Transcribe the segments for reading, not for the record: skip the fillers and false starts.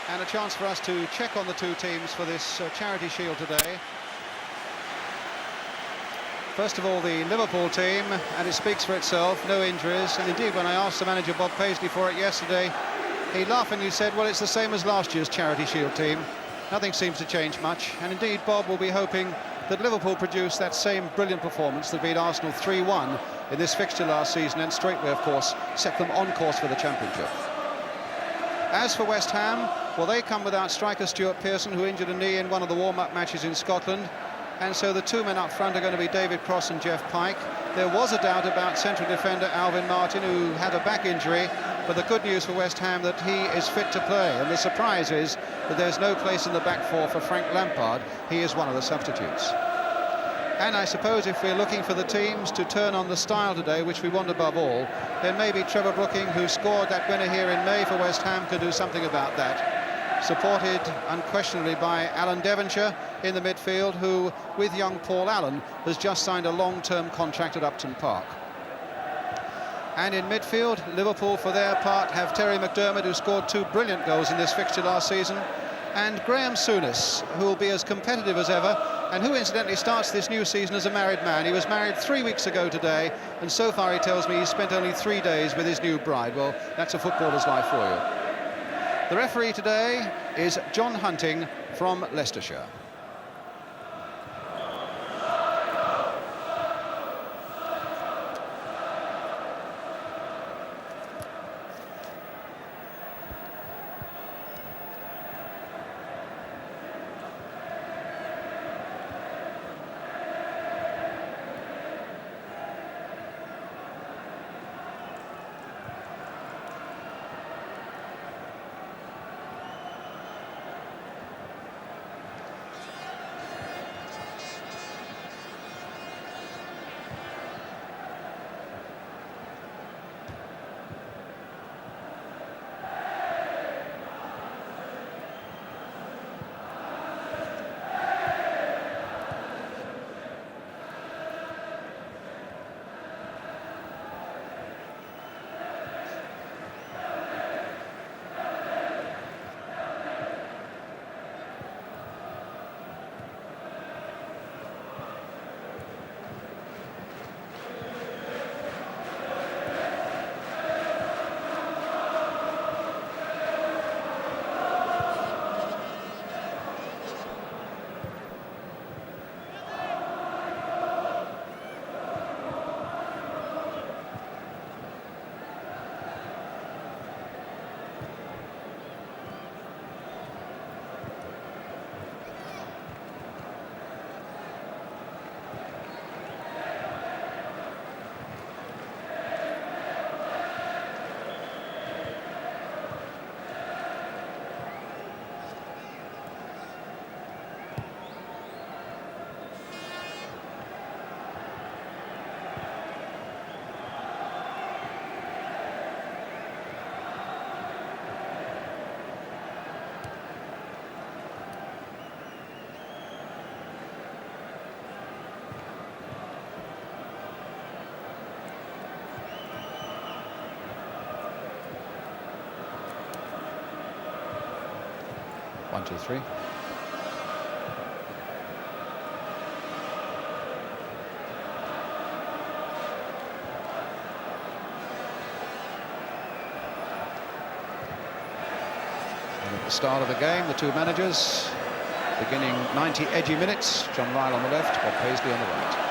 And a chance for us to check on the two teams for this Charity Shield today. First of all, the Liverpool team, and it speaks for itself, no injuries. And indeed, when I asked the manager, Bob Paisley, for it yesterday, he laughingly said, well, it's the same as last year's Charity Shield team. Nothing seems to change much. And indeed, Bob will be hoping that Liverpool produce that same brilliant performance that beat Arsenal 3-1 in this fixture last season, and straightway, of course, set them on course for the championship. As for West Ham, well, they come without striker Stuart Pearson, who injured a knee in one of the warm-up matches in Scotland. And so the two men up front are going to be David Cross and Jeff Pike. There was a doubt about central defender Alvin Martin, who had a back injury, but the good news for West Ham that he is fit to play. And the surprise is that there's no place in the back four for Frank Lampard. He is one of the substitutes. And I suppose if we're looking for the teams to turn on the style today, which we want above all, then maybe Trevor Brooking, who scored that winner here in May for West Ham, could do something about that. Supported unquestionably by Alan Devonshire in the midfield, who, with young Paul Allen, has just signed a long-term contract at Upton Park. And in midfield, Liverpool, for their part, have Terry McDermott, who scored 2 brilliant goals in this fixture last season, and Graham Souness, who will be as competitive as ever, and who incidentally starts this new season as a married man. He was married 3 weeks ago today, and so far he tells me he's spent only 3 days with his new bride. Well, that's a footballer's life for you. The referee today is John Hunting from Leicestershire. One, two, three. And at the start of the game, the two managers beginning 90 edgy minutes. John Ryle on the left, Bob Paisley on the right.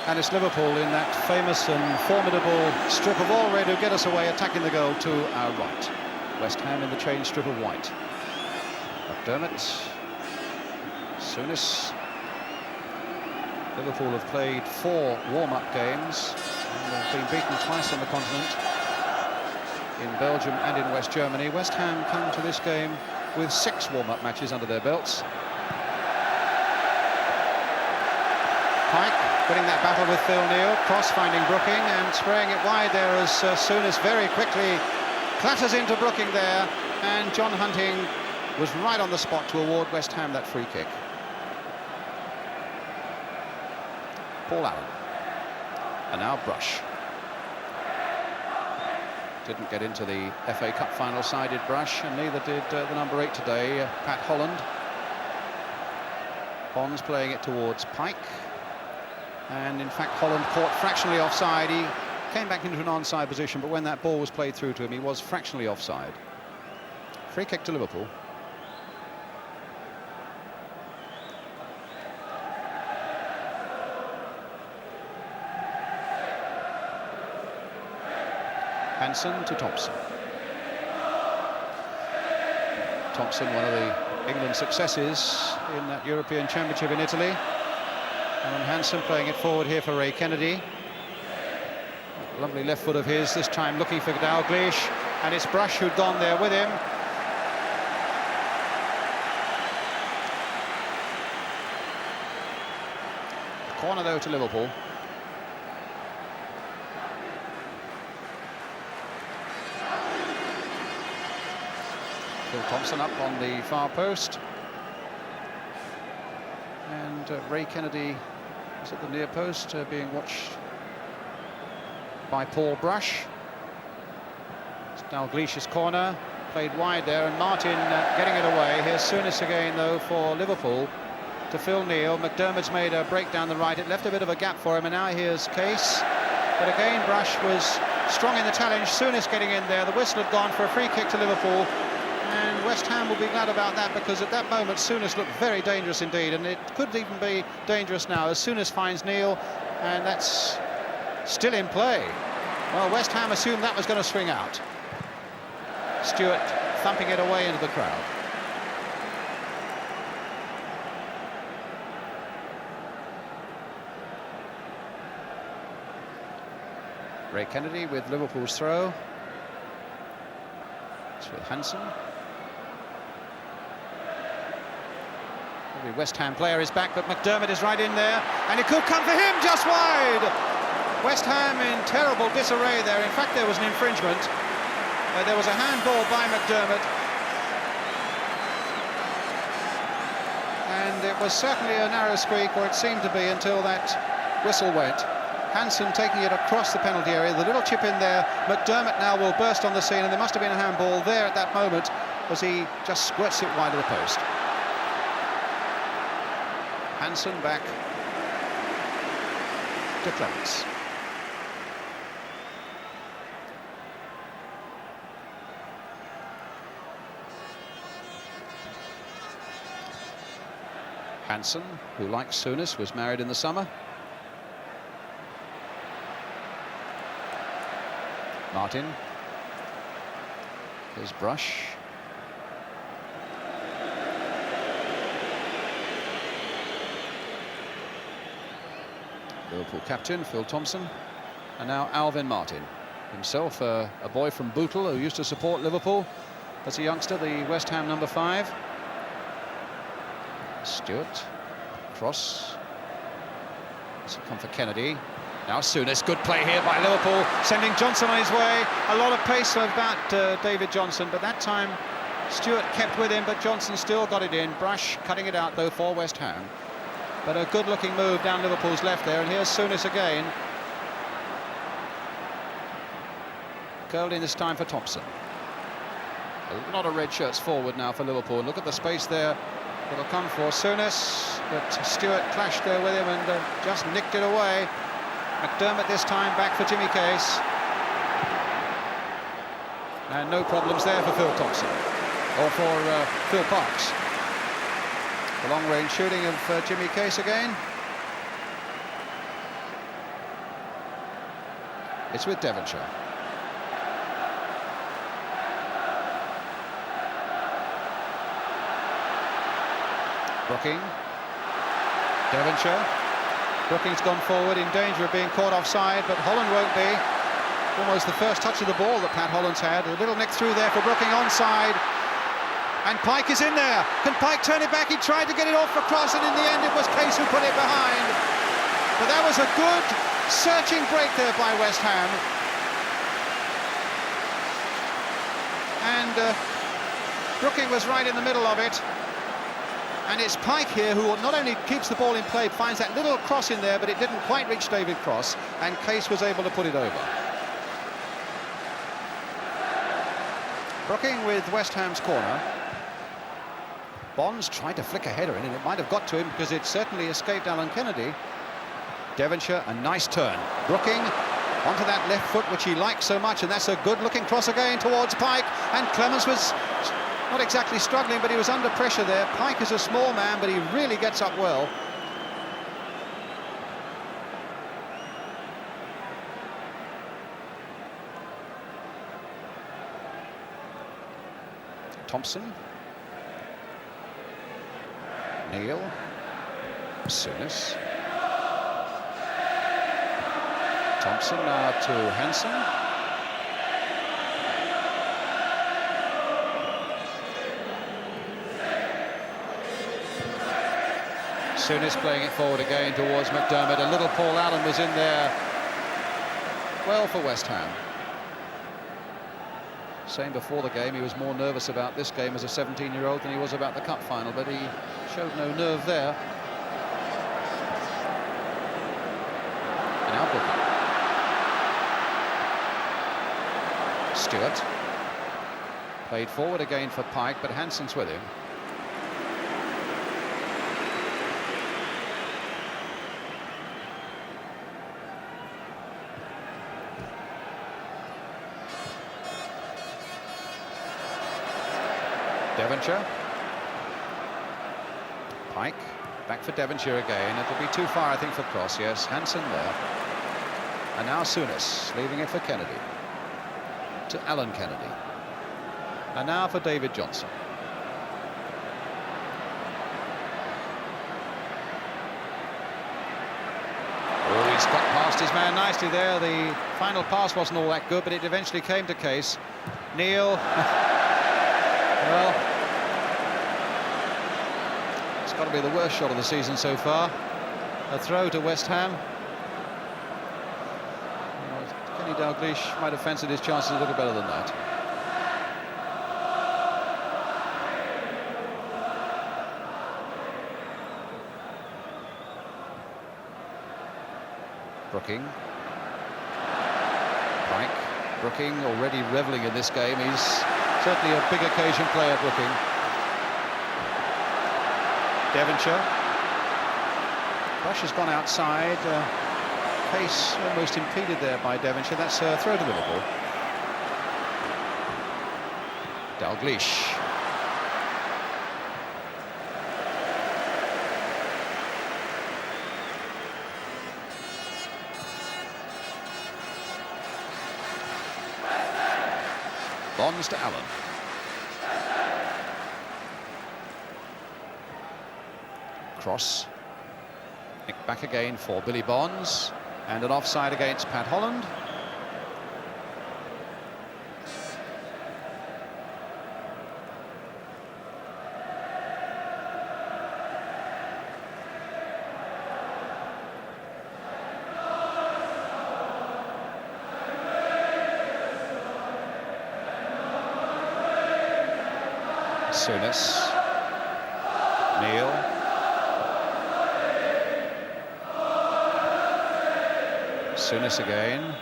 And it's Liverpool in that famous and formidable strip of all red who get us away, attacking the goal to our right. West Ham in the chain strip of white. McDermott, Souness. Liverpool have played 4 warm-up games and have been beaten twice on the continent, in Belgium and in West Germany. West Ham come to this game with 6 warm-up matches under their belts. Pike. winning that battle with Phil Neal. Cross finding Brooking and spraying it wide there as Souness very quickly clatters into Brooking there, and John Hunting was right on the spot to award West Ham that free kick. Paul Allen. And now Brush. Didn't get into the FA Cup final side, did Brush, and neither did the number 8 today, Pat Holland. Bonds playing it towards Pike. And in fact, Holland caught fractionally offside. He came back into an onside position, but when that ball was played through to him, he was fractionally offside. Free kick to Liverpool. Hansen to Thompson. Thompson, one of the England successes in that European Championship in Italy. And Hansen playing it forward here for Ray Kennedy. Lovely left foot of his, this time looking for Dalglish, and it's Brush who'd gone there with him. Corner though to Liverpool. Phil Thompson up on the far post, and Ray Kennedy is at the near post, being watched by Paul Brush. It's Dalglish's corner, played wide there, and Martin getting it away. Here's Souness again though for Liverpool to Phil Neal. McDermott's made a break down the right, it left a bit of a gap for him, and now here's Case, but again Brush was strong in the challenge. Souness getting in there, the whistle had gone for a free kick to Liverpool. And West Ham will be glad about that, because at that moment Souness looked very dangerous indeed, and it could even be dangerous now as Souness finds Neal, and that's still in play. Well, West Ham assumed that was going to swing out. Stewart thumping it away into the crowd. Ray Kennedy with Liverpool's throw. It's with Hansen. Every West Ham player is back, but McDermott is right in there, and it could come for him just wide. West Ham in terrible disarray there. In fact, there was an infringement. There was a handball by McDermott, and it was certainly a narrow squeak, or it seemed to be, until that whistle went. Hansen taking it across the penalty area, the little chip in there. McDermott now will burst on the scene, and there must have been a handball there at that moment as he just squirts it wide of the post. Hansen back to Clements. Hansen, who like Souness, was married in the summer. Martin. Here's Brush. Liverpool captain Phil Thompson, and now Alvin Martin, himself a boy from Bootle who used to support Liverpool as a youngster, the West Ham number 5. Stewart, cross, this will come for Kennedy. Now Souness, good play here by Liverpool, sending Johnson on his way. A lot of pace about David Johnson, but that time Stewart kept with him, but Johnson still got it in. Brush cutting it out though for West Ham. But a good-looking move down Liverpool's left there, and here's Souness again. Curled in this time for Thompson. A lot of red shirts forward now for Liverpool. Look at the space there. It'll come for Souness, but Stewart clashed there with him and just nicked it away. McDermott this time back for Jimmy Case. And no problems there for Phil Thompson, or for Phil Parks. The long-range shooting of Jimmy Case again. It's with Devonshire. Brooking. Devonshire. Brooking's gone forward, in danger of being caught offside, but Holland won't be. Almost the first touch of the ball that Pat Holland's had. A little nick through there for Brooking, onside. And Pike is in there. Can Pike turn it back? He tried to get it off for cross, and in the end it was Case who put it behind. But that was a good searching break there by West Ham. And Brooking was right in the middle of it. And it's Pike here who not only keeps the ball in play, finds that little cross in there, but it didn't quite reach David Cross, and Case was able to put it over. Brooking with West Ham's corner. Bonds tried to flick a header in, and it might have got to him because it certainly escaped Alan Kennedy. Devonshire, a nice turn. Brooking onto that left foot, which he likes so much, and that's a good-looking cross again towards Pike, and Clemens was not exactly struggling, but he was under pressure there. Pike is a small man, but he really gets up well. Thompson. Neil. Souness. Thompson now to Hansen. Souness playing it forward again towards McDermott. A little Paul Allen was in there well for West Ham. Saying before the game he was more nervous about this game as a 17-year-old than he was about the cup final, but he showed no nerve there. And now Booker. Stewart. Played forward again for Pike, but Hansen's with him. Devonshire. Pike, back for Devonshire again. It'll be too far, I think, for Cross. Yes, Hansen there. And now Souness, leaving it for Kennedy. To Alan Kennedy. And now for David Johnson. Oh, he's got past his man nicely there. The final pass wasn't all that good, but it eventually came to Case. Neil. Well, it's got to be the worst shot of the season so far. A throw to West Ham. Kenny Dalglish might have fancied his chances a little better than that. Brooking. Pike. Brooking already revelling in this game. He's certainly a big occasion player, Brooking. Devonshire. Rush has gone outside. Pace almost impeded there by Devonshire. That's a throw to Liverpool. Dalglish. Bonds to Allen. Cross. Nick back again for Billy Bonds. And an offside against Pat Holland. Souness. Neil. Souness again.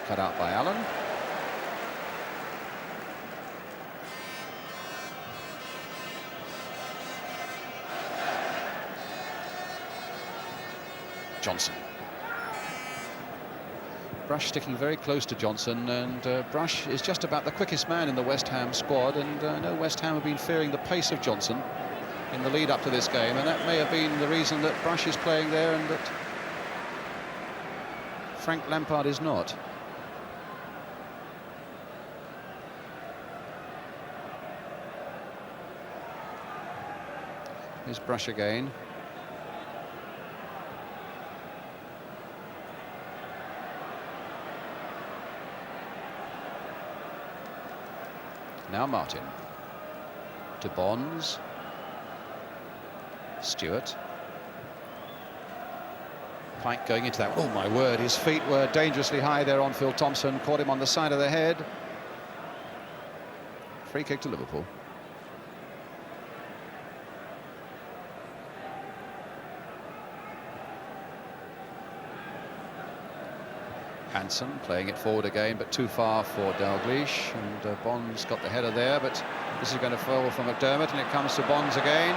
Cut out by Allen. Johnson. Brush sticking very close to Johnson, and Brush is just about the quickest man in the West Ham squad, and I know West Ham have been fearing the pace of Johnson in the lead up to this game, and that may have been the reason that Brush is playing there and that Frank Lampard is not. Here's Brush again. Now Martin. To Bonds. Stewart. Pike going into that. Oh my word, his feet were dangerously high there on Phil Thompson. Caught him on the side of the head. Free kick to Liverpool. Hansen playing it forward again, but too far for Dalglish, and Bonds got the header there, but this is going to fall from McDermott, and it comes to Bonds again.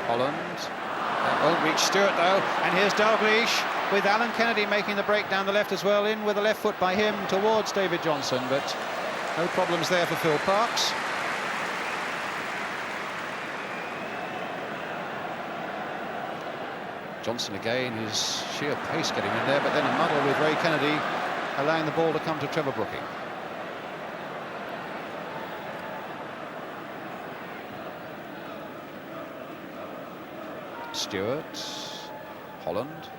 Holland. That won't reach Stewart though, and here's Dalglish with Alan Kennedy making the break down the left as well, in with the left foot by him towards David Johnson, but no problems there for Phil Parkes. Johnson again, his sheer pace getting in there, but then a muddle with Ray Kennedy, allowing the ball to come to Trevor Brooking. Stewart, Holland,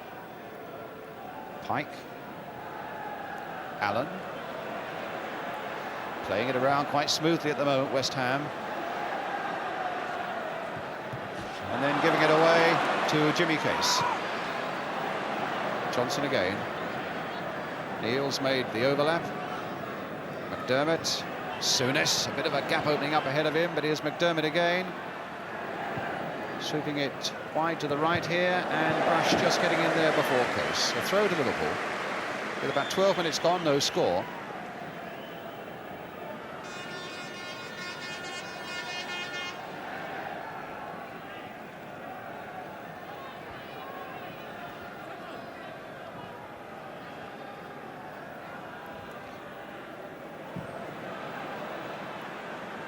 Pike, Allen, playing it around quite smoothly at the moment, West Ham. And then giving it away to Jimmy Case. Johnson again. Neal's made the overlap. McDermott, Souness, a bit of a gap opening up ahead of him, but here's McDermott again. Sweeping it wide to the right here, and Brush just getting in there before Case. A throw to Liverpool. With about 12 minutes gone, no score.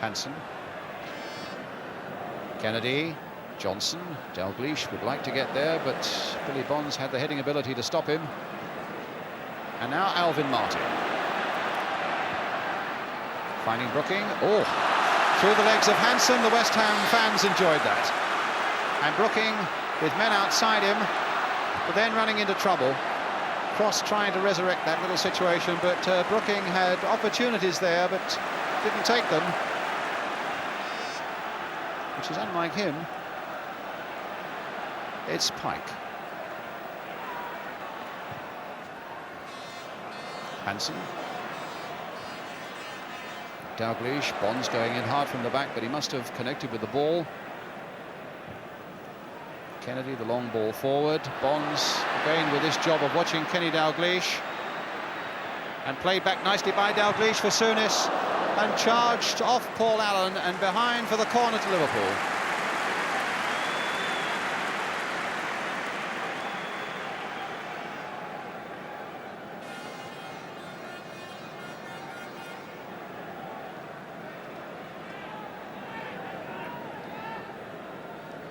Hansen, Kennedy, Johnson, Dalglish would like to get there, but Billy Bonds had the heading ability to stop him. And now Alvin Martin. Finding Brooking. Oh, through the legs of Hansen. The West Ham fans enjoyed that. And Brooking, with men outside him, but then running into trouble. Cross trying to resurrect that little situation, but Brooking had opportunities there, but didn't take them. Which is unlike him. It's Pike. Hansen. Dalglish, Bonds going in hard from the back, but he must have connected with the ball. Kennedy, the long ball forward. Bonds again with this job of watching Kenny Dalglish. And played back nicely by Dalglish for Souness. And charged off Paul Allen and behind for the corner to Liverpool.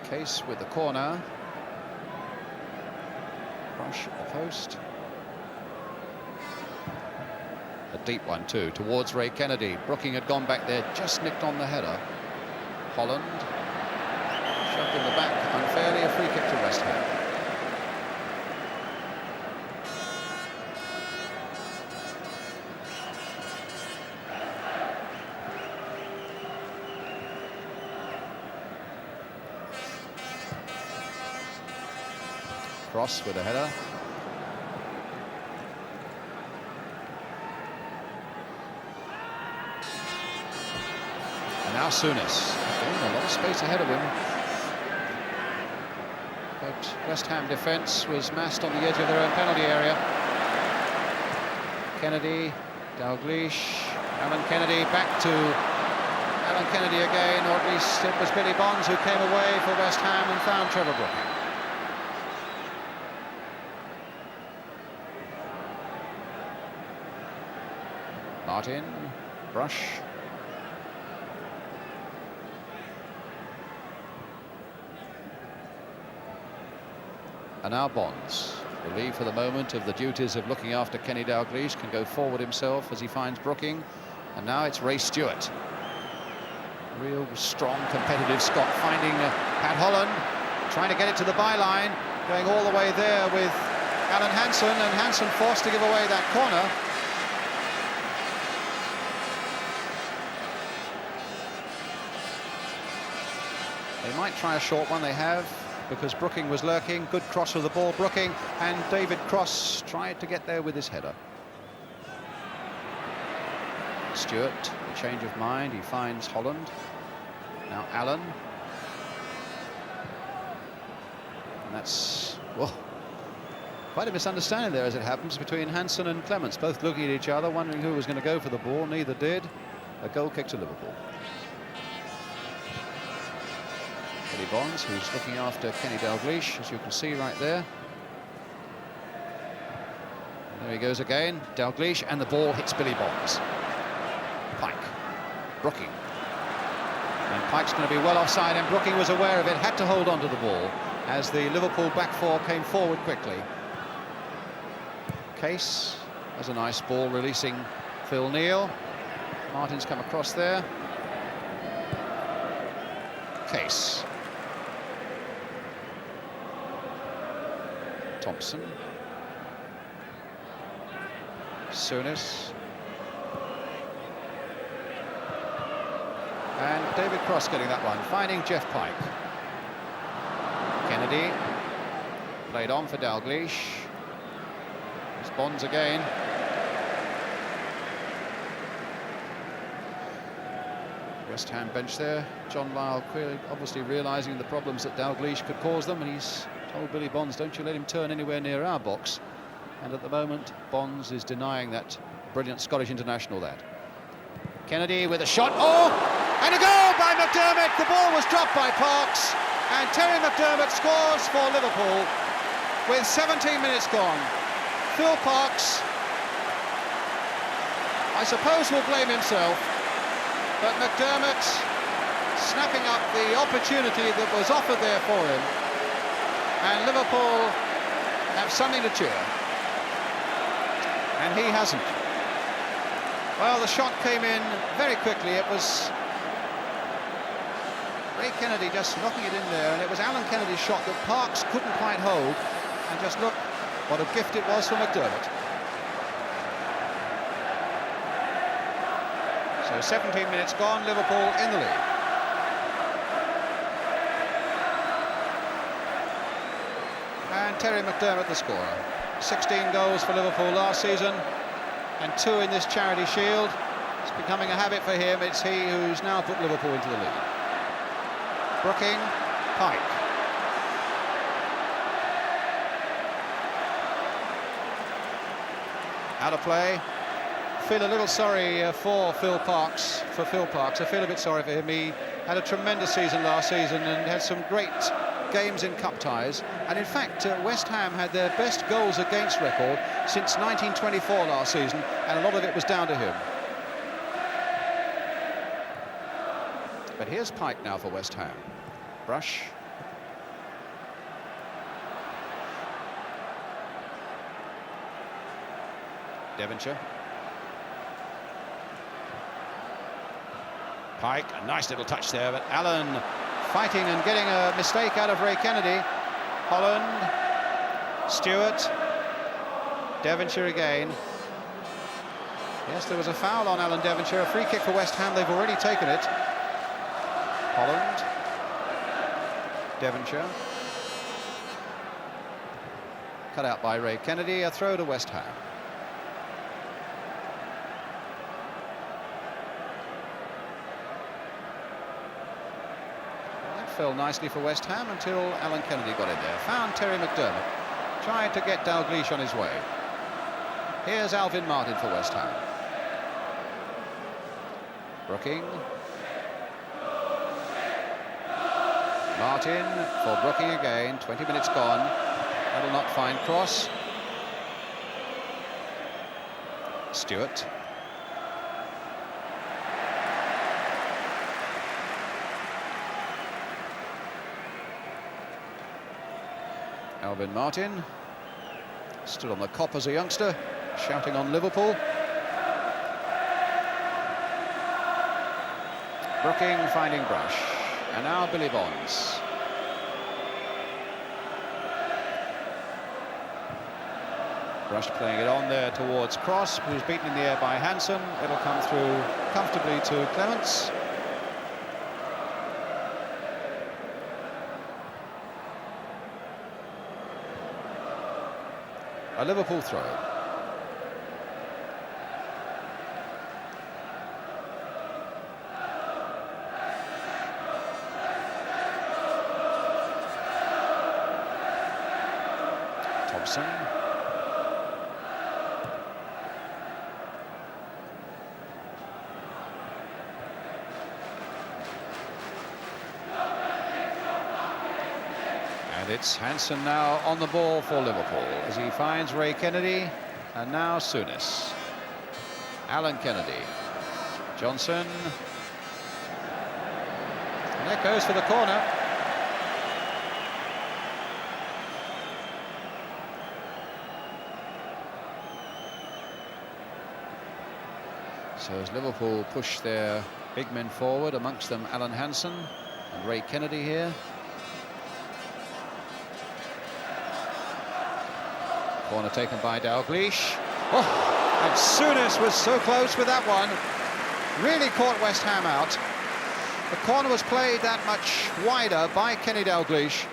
Case with the corner. Brush at the post. A deep one too, towards Ray Kennedy. Brooking had gone back there, just nicked on the header. Holland, shoved in the back unfairly, a free kick to West Ham. Cross with a header. And now Souness. A lot of space ahead of him. But West Ham defence was massed on the edge of their own penalty area. Kennedy, Dalglish, Alan Kennedy, back to Alan Kennedy again, or at least it was Billy Bonds who came away for West Ham and found Trevor Brooking. Martin, Brush. And now Bonds, relieved for the moment of the duties of looking after Kenny Dalglish, can go forward himself as he finds Brooking. And now it's Ray Stewart. Real strong, competitive Scot, finding Pat Holland, trying to get it to the byline, going all the way there with Alan Hansen, and Hansen forced to give away that corner. They might try a short one, they have, because Brooking was lurking. Good cross of the ball, Brooking, and David Cross tried to get there with his header. Stewart, a change of mind, he finds Holland. Now Allen. And that's, well, quite a misunderstanding there as it happens between Hansen and Clements, both looking at each other, wondering who was going to go for the ball. Neither did. A goal kick to Liverpool. Billy Bonds, who's looking after Kenny Dalglish, as you can see right there. And there he goes again, Dalglish, and the ball hits Billy Bonds. Pike, Brooking. And Pike's going to be well offside, and Brooking was aware of it, had to hold on to the ball as the Liverpool back four came forward quickly. Case has a nice ball, releasing Phil Neal. Martin's come across there. Case. Thompson. Souness. And David Cross getting that one, finding Jeff Pike. Kennedy. Played on for Dalglish. It's Bonds again. West Ham bench there. John Lyle obviously realising the problems that Dalglish could cause them, and he's told Billy Bonds, don't you let him turn anywhere near our box. And at the moment, Bonds is denying that brilliant Scottish international that. Kennedy with a shot. Oh! And a goal by McDermott. The ball was dropped by Parks, and Terry McDermott scores for Liverpool with 17 minutes gone. Phil Parks, I suppose, will blame himself. But McDermott snapping up the opportunity that was offered there for him. And Liverpool have something to cheer. And he hasn't. Well, the shot came in very quickly. It was Ray Kennedy just knocking it in there. And it was Alan Kennedy's shot that Parks couldn't quite hold. And just look what a gift it was for McDermott. So 17 minutes gone, Liverpool in the lead. And Terry McDermott the scorer. 16 goals for Liverpool last season and 2 in this Charity Shield. It's becoming a habit for him. It's he who's now put Liverpool into the lead. Brooking, Pike. Out of play. Feel a little sorry for Phil Parks. I feel a bit sorry for him. He had a tremendous season last season and had some great games in cup ties. And in fact, West Ham had their best goals against record since 1924 last season, and a lot of it was down to him. But here's Pike now for West Ham. Brush. Devonshire. Pike, a nice little touch there, but Allen fighting and getting a mistake out of Ray Kennedy. Holland, Stewart, Devonshire again. Yes, there was a foul on Alan Devonshire, a free kick for West Ham, they've already taken it. Holland, Devonshire. Cut out by Ray Kennedy, a throw to West Ham. Fell nicely for West Ham until Alan Kennedy got in there. Found Terry McDermott, tried to get Dalglish on his way. Here's Alvin Martin for West Ham. Brooking. Martin for Brooking again. 20 minutes gone. That'll not find Cross. Stewart. Alvin Martin stood on the cop as a youngster, shouting on Liverpool. Brooking finding Brush, and now Billy Bonds. Brush playing it on there towards Cross, who's beaten in the air by Hansen. It'll come through comfortably to Clements. A Liverpool throw. Thompson. And it's Hansen now on the ball for Liverpool as he finds Ray Kennedy, and now Souness. Alan Kennedy. Johnson. And that goes for the corner. So as Liverpool push their big men forward, amongst them Alan Hansen and Ray Kennedy here. Corner taken by Dalglish. Oh, and Souness was so close with that one. Really caught West Ham out. The corner was played that much wider by Kenny Dalglish.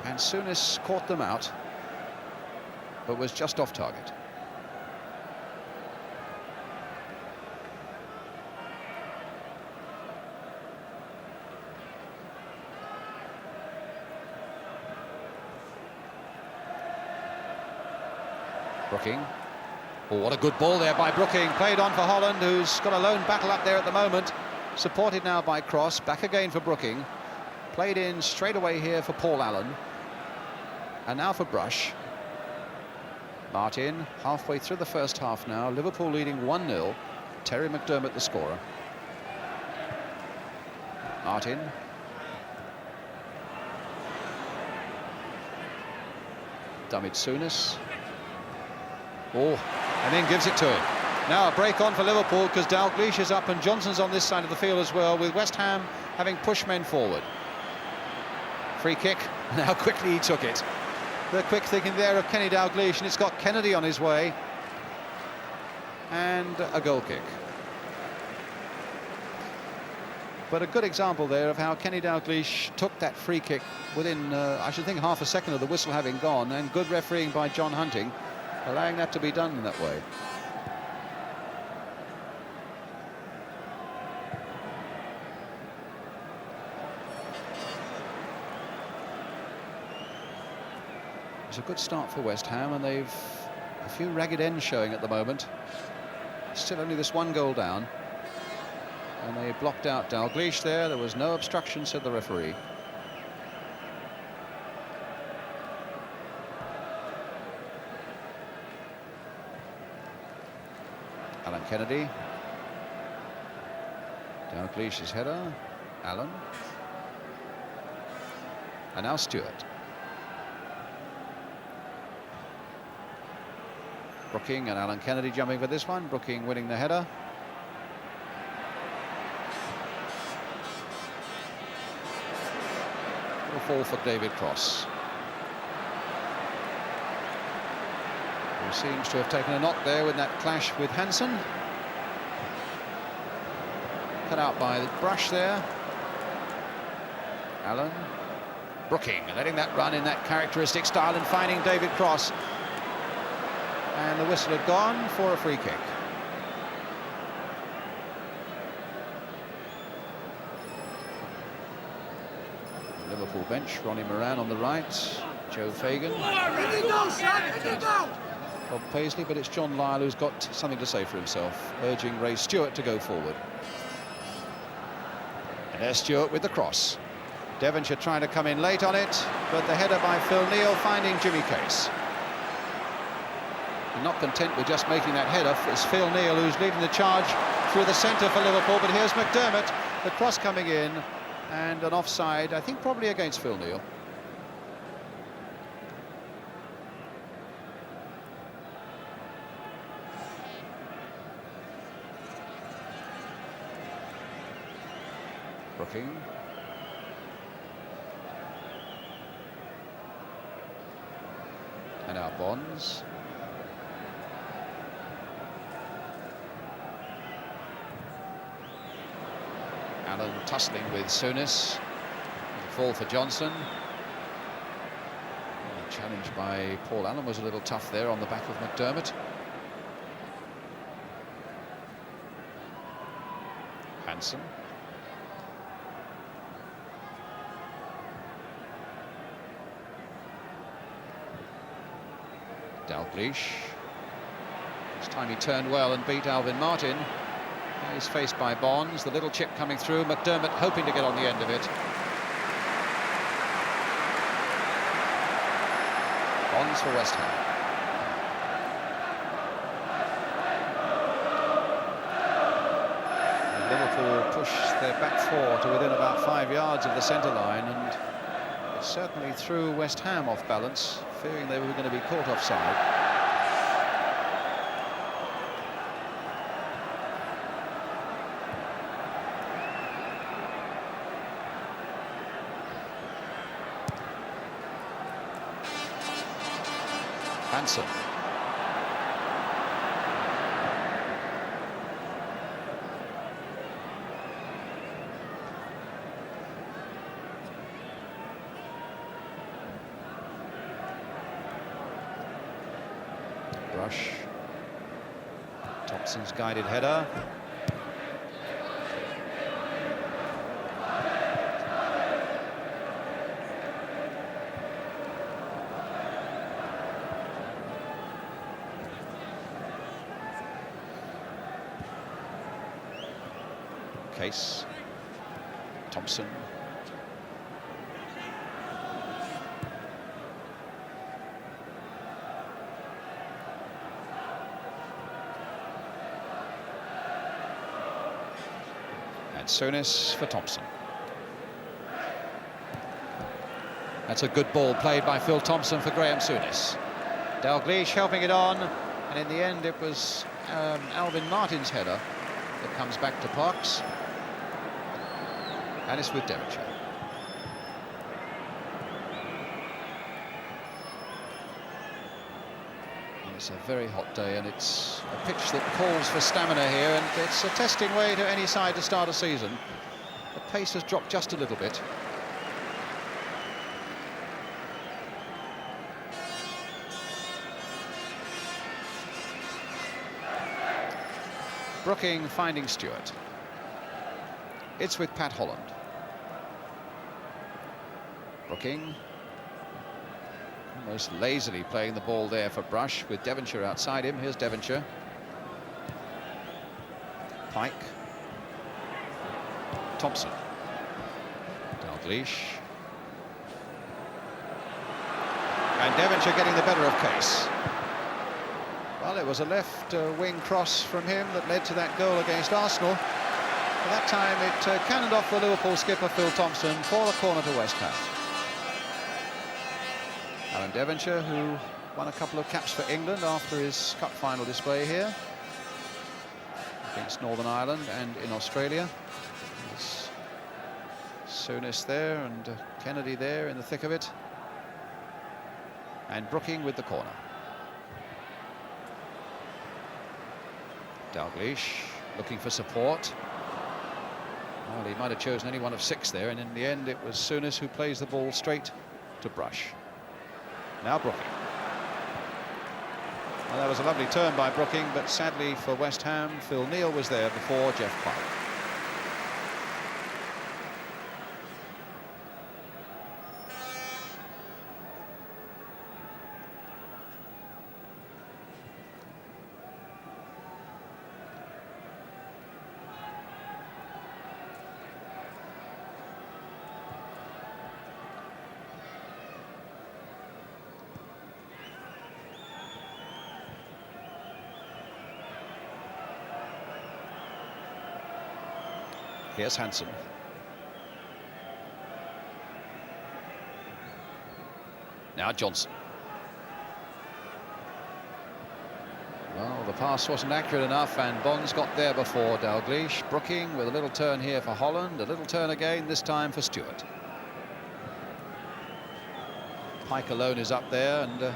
And Souness caught them out, but was just off target. Brooking. Oh, what a good ball there by Brooking. Played on for Holland, who's got a lone battle up there at the moment. Supported now by Cross. Back again for Brooking. Played in straight away here for Paul Allen. And now for Brush. Martin, halfway through the first half now. Liverpool leading 1-0. Terry McDermott the scorer. Martin. Damit Souness. Oh, and then gives it to him. Now a break on for Liverpool because Dalglish is up and Johnson's on this side of the field as well, with West Ham having pushed men forward. Free kick, now quickly he took it. The quick thinking there of Kenny Dalglish, and it's got Kennedy on his way. And a goal kick. But a good example there of how Kenny Dalglish took that free kick within, I should think, half a second of the whistle having gone, and good refereeing by John Hunting, allowing that to be done in that way. It's a good start for West Ham, and they've a few ragged ends showing at the moment. Still only this one goal down. And they blocked out Dalglish there. There was no obstruction, said the referee. Alan Kennedy. Dalglish's header. Allen. And now Stewart. Brooking and Alan Kennedy jumping for this one. Brooking winning the header. A fall for David Cross, who seems to have taken a knock there with that clash with Hansen. Cut out by the Brush there. Allen. Brooking letting that run in that characteristic style and finding David Cross. And the whistle had gone for a free kick. The Liverpool bench, Ronnie Moran on the right, Joe Fagan. Bob Paisley, but it's John Lyle who's got something to say for himself, urging Ray Stewart to go forward. And there's Stewart with the cross. Devonshire trying to come in late on it, but the header by Phil Neal finding Jimmy Case. Not content with just making that header, it's Phil Neal who's leading the charge through the centre for Liverpool, but here's McDermott, the cross coming in, and an offside, I think probably against Phil Neal. Brooking. And our Bonds. Allen tussling with Souness. Fall for Johnson. challenge by Paul Allen was a little tough there on the back of McDermott. Hansen. Dalglish. This time he turned well and beat Alvin Martin. Now he's faced by Bonds. The little chip coming through. McDermott hoping to get on the end of it. Bonds for West Ham. And Liverpool push their back four to within about 5 yards of the centre line, and it certainly threw West Ham off balance, fearing they were going to be caught offside. Hansen. Brush. Thompson's guided header. Case. Thompson. And Souness for Thompson. That's a good ball played by Phil Thompson for Graham Souness. Dalglish helping it on, and in the end it was Alvin Martin's header that comes back to Parks. And it's with Devonshire. And it's a very hot day, and it's a pitch that calls for stamina here, and it's a testing way to any side to start a season. The pace has dropped just a little bit. Brooking finding Stewart. It's with Pat Holland. Brooking almost lazily playing the ball there for Brush, with Devonshire outside him. Here's Devonshire. Pike. Thompson. Dalglish. And Devonshire getting the better of Case. Well, it was a left wing cross from him that led to that goal against Arsenal. At that time, it cannoned off the Liverpool skipper Phil Thompson for the corner to West Ham. Alan Devonshire, who won a couple of caps for England after his cup final display here against Northern Ireland and in Australia. There's Souness there and Kennedy there in the thick of it. And Brooking with the corner. Dalglish looking for support. Well, he might have chosen any one of six there, and in the end it was Souness who plays the ball straight to Brush. Now Brooking. Well, that was a lovely turn by Brooking, but sadly for West Ham, Phil Neal was there before Jeff Pike. Here's Hansen. Now Johnson. Well, the pass wasn't accurate enough, and Bonds got there before Dalglish. Brooking with a little turn here for Holland, a little turn again, this time for Stewart. Pike alone is up there and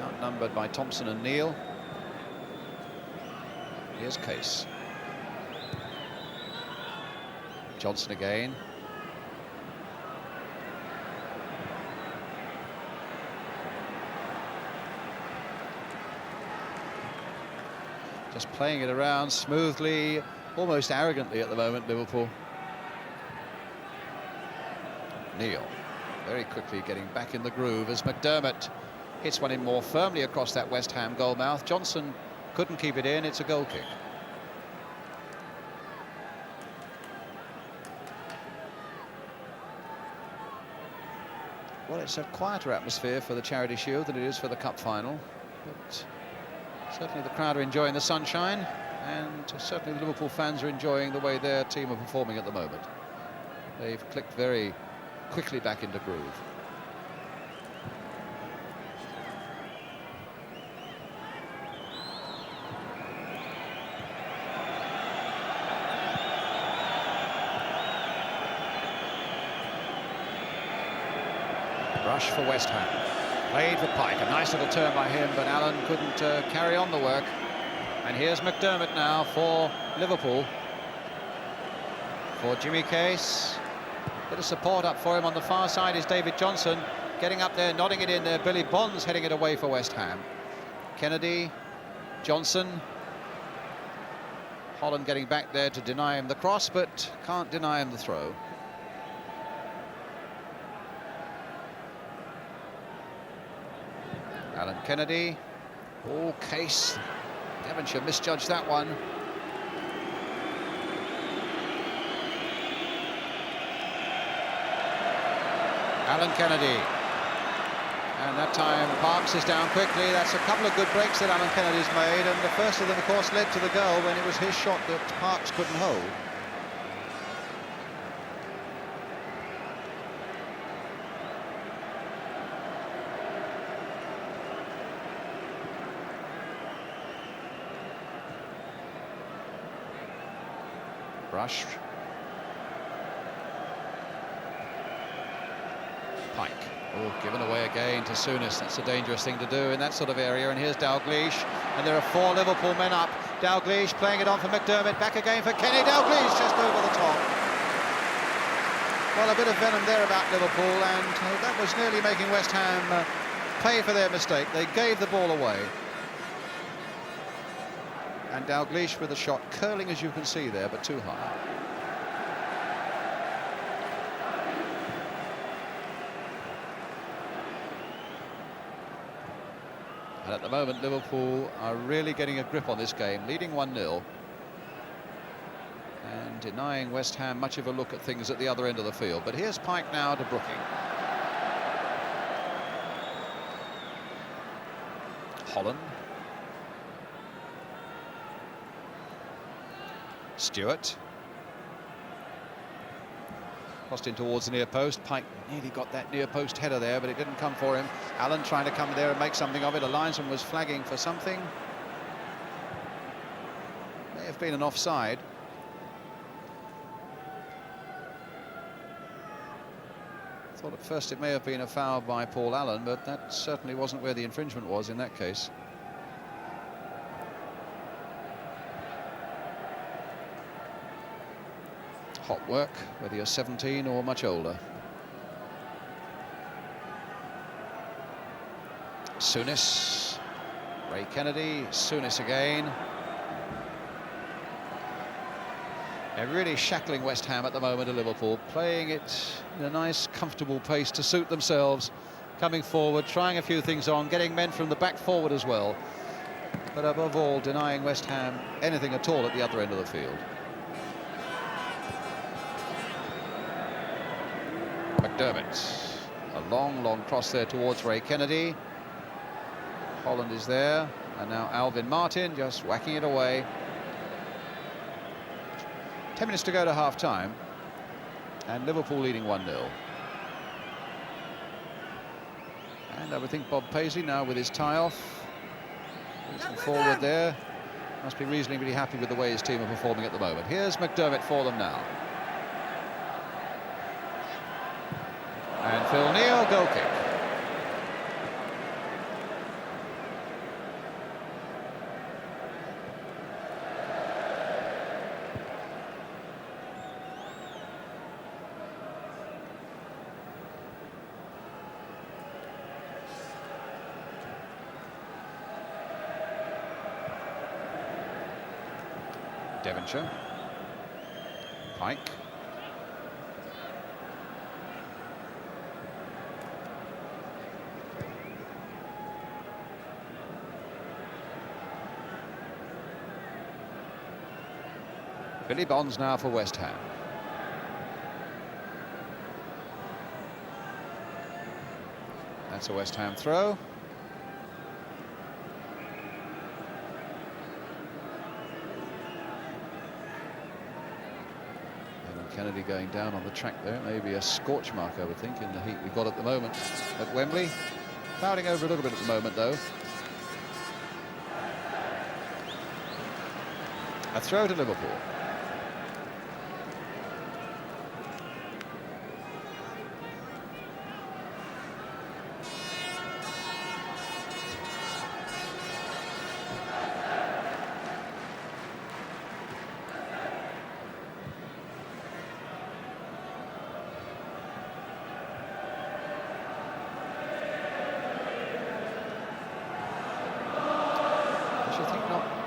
outnumbered by Thompson and Neal. Here's Case. Johnson again. Just playing it around smoothly, almost arrogantly at the moment, Liverpool. Neil very quickly getting back in the groove as McDermott hits one in more firmly across that West Ham goal mouth. Johnson couldn't keep it in. It's a goal kick. Well, it's a quieter atmosphere for the Charity Shield than it is for the Cup final, but certainly the crowd are enjoying the sunshine, and certainly the Liverpool fans are enjoying the way their team are performing at the moment. They've clicked very quickly back into groove. Rush for West Ham. Played for Pike. A nice little turn by him, but Allen couldn't carry on the work. And here's McDermott now for Liverpool. For Jimmy Case. Bit of support up for him on the far side is David Johnson. Getting up there, nodding it in there. Billy Bonds heading it away for West Ham. Kennedy, Johnson. Holland getting back there to deny him the cross, but can't deny him the throw. Alan Kennedy. Oh, Case. Devonshire misjudged that one. Alan Kennedy. And that time Parks is down quickly. That's a couple of good breaks that Alan Kennedy's made, and the first of them, of course, led to the goal when it was his shot that Parks couldn't hold. Rush. Pike. Oh, given away again to Souness. That's a dangerous thing to do in that sort of area. And here's Dalglish, and there are 4 Liverpool men up. Dalglish playing it on for McDermott. Back again for Kenny. Dalglish just over the top. Well, a bit of venom there about Liverpool, and that was nearly making West Ham pay for their mistake. They gave the ball away. And Dalglish with a shot curling, as you can see there, but too high. And at the moment, Liverpool are really getting a grip on this game, leading 1-0. And denying West Ham much of a look at things at the other end of the field. But here's Pike now to Brooking. Holland. Stewart. Crossed in towards the near post. Pike nearly got that near post header there, but it didn't come for him. Allen trying to come there and make something of it. A linesman was flagging for something. May have been an offside. Thought at first it may have been a foul by Paul Allen, but that certainly wasn't where the infringement was in that case. Hot work, whether you're 17 or much older. Souness, Ray Kennedy, Souness again. They're really shackling West Ham at the moment at Liverpool, playing it in a nice, comfortable pace to suit themselves, coming forward, trying a few things on, getting men from the back forward as well, but above all, denying West Ham anything at all at the other end of the field. McDermott, a long cross there towards Ray Kennedy. Holland is there, and now Alvin Martin just whacking it away. 10 minutes to go to half-time, and Liverpool leading 1-0. And I would think Bob Paisley now with his tie-off, looking forward there, must be reasonably happy with the way his team are performing at the moment. Here's McDermott for them now. And Phil Neal, goal kick. Devonshire. Pike. Billy Bonds now for West Ham. That's a West Ham throw. Kennedy going down on the track there. Maybe a scorch mark, I would think, in the heat we've got at the moment at Wembley. Clouding over a little bit at the moment, though. A throw to Liverpool.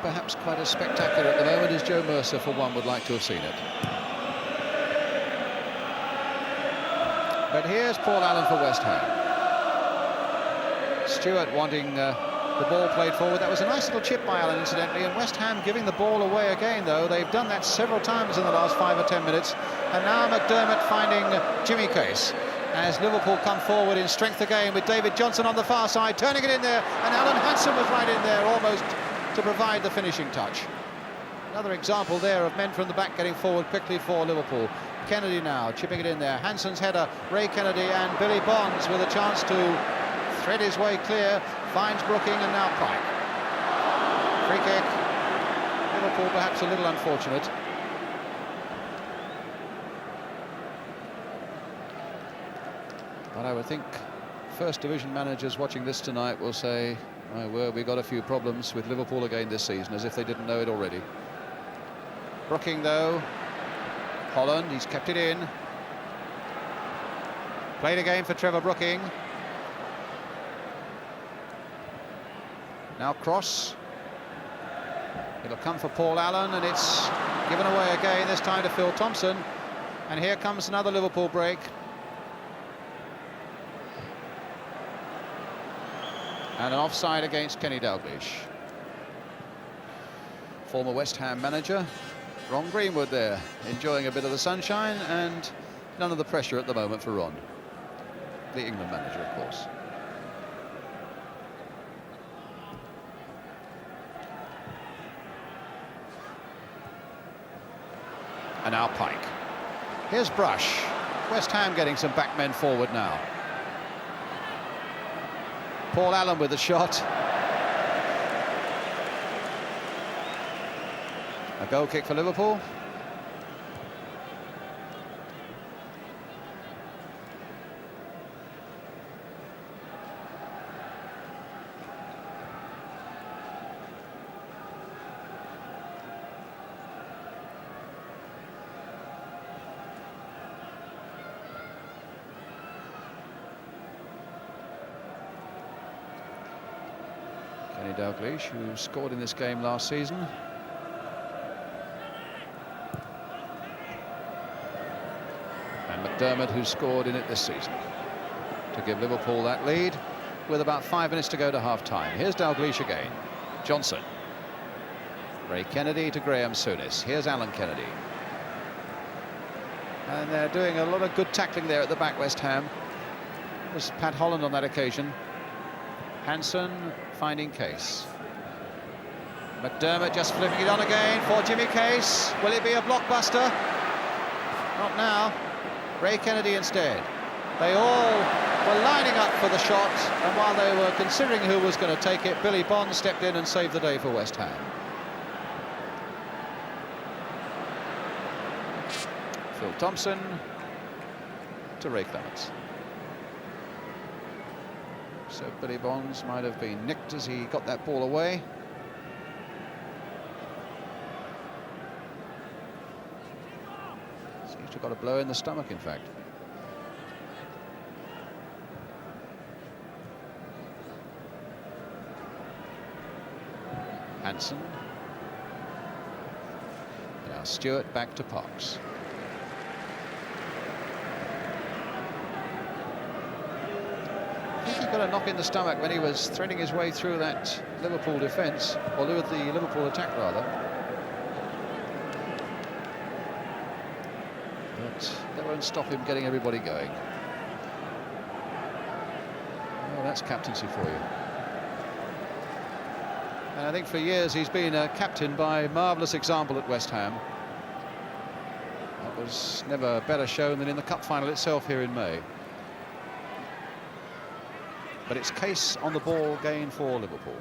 Perhaps quite as spectacular at the moment as Joe Mercer, for one, would like to have seen it. But here's Paul Allen for West Ham. Stewart wanting the ball played forward. That was a nice little chip by Allen, incidentally, and West Ham giving the ball away again, though. They've done that several times in the last 5 or 10 minutes. And now McDermott finding Jimmy Case as Liverpool come forward in strength again with David Johnson on the far side, turning it in there, and Alan Hansen was right in there, almost to provide the finishing touch. Another example there of men from the back getting forward quickly for Liverpool. Kennedy now chipping it in there. Hansen's header, Ray Kennedy and Billy Bonds with a chance to thread his way clear. Finds Brooking and now Pike. Free kick. Liverpool perhaps a little unfortunate. But I would think First Division managers watching this tonight will say, my word, we got a few problems with Liverpool again this season, as if they didn't know it already. Brooking, though. Holland, he's kept it in. Played again for Trevor Brooking. Now cross. It'll come for Paul Allen, and it's given away again, this time to Phil Thompson. And here comes another Liverpool break. And an offside against Kenny Dalglish. Former West Ham manager Ron Greenwood there, enjoying a bit of the sunshine and none of the pressure at the moment for Ron, the England manager, of course. And now Pike. Here's Brush. West Ham getting some back men forward now. Paul Allen with the shot. A goal kick for Liverpool. Kenny Dalglish, who scored in this game last season. And McDermott, who scored in it this season, to give Liverpool that lead with about 5 minutes to go to half-time. Here's Dalglish again. Johnson. Ray Kennedy to Graham Souness. Here's Alan Kennedy. And they're doing a lot of good tackling there at the back, West Ham. It was Pat Holland on that occasion. Hansen finding Case. McDermott just flipping it on again for Jimmy Case. Will it be a blockbuster? Not now. Ray Kennedy instead. They all were lining up for the shot, and while they were considering who was going to take it, Billy Bonds stepped in and saved the day for West Ham. Phil Thompson to Ray Clements. So Billy Bonds might have been nicked as he got that ball away. Seems to have got a blow in the stomach, in fact. Hansen. Now Stewart back to Parks. I think he got a knock in the stomach when he was threading his way through that Liverpool defence, or the Liverpool attack rather. But that won't stop him getting everybody going. Oh, that's captaincy for you. And I think for years he's been a captain by marvellous example at West Ham. That was never better shown than in the cup final itself here in May. But it's Case on the ball gain for Liverpool.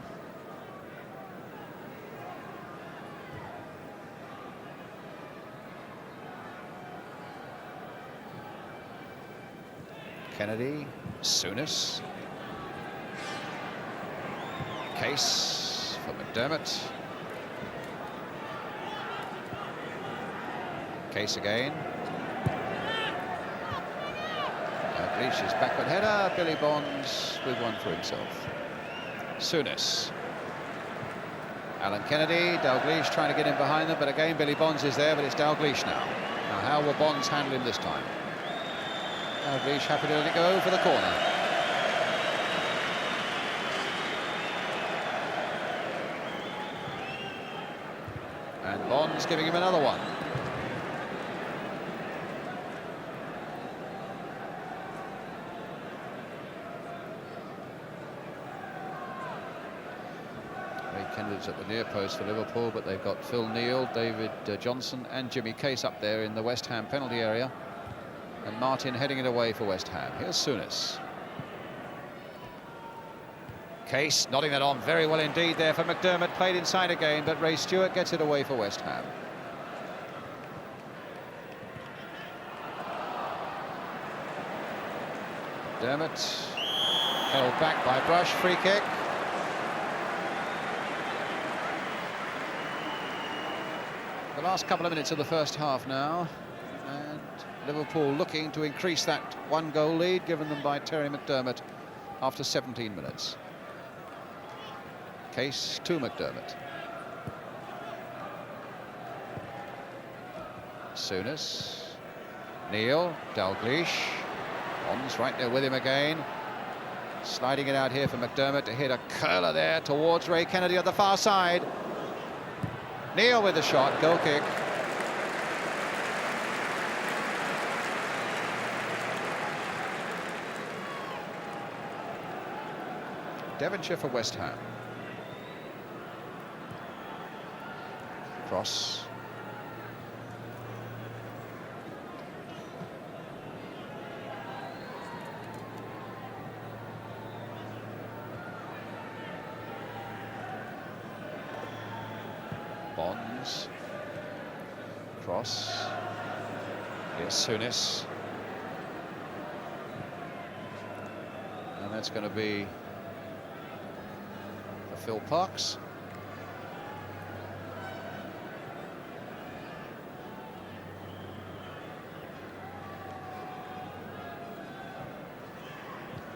Kennedy, Souness. Case for McDermott. Case again. Dalglish's backward header. Billy Bonds with one for himself. Souness. Alan Kennedy. Dalglish trying to get in behind them, but again Billy Bonds is there, but it's Dalglish now. Now how will Bonds handle him this time? Dalglish happy to let it go for the corner. And Bonds giving him another one. Candidates at the near post for Liverpool, but they've got Phil Neal, David Johnson and Jimmy Case up there in the West Ham penalty area, and Martin heading it away for West Ham. Here's Souness. Case nodding that on very well indeed there for McDermott, played inside again, but Ray Stewart gets it away for West Ham. McDermott held back by Brush, free kick. The last couple of minutes of the first half now, and Liverpool looking to increase that one-goal lead given them by Terry McDermott after 17 minutes. Case to McDermott. Souness. Neal. Dalglish. Bonds right there with him again. Sliding it out here for McDermott to hit a curler there towards Ray Kennedy at the far side. Neal with the shot, goal kick. Devonshire for West Ham. Cross. Bonds. Cross. Here's Souness. And that's going to be for Phil Parks.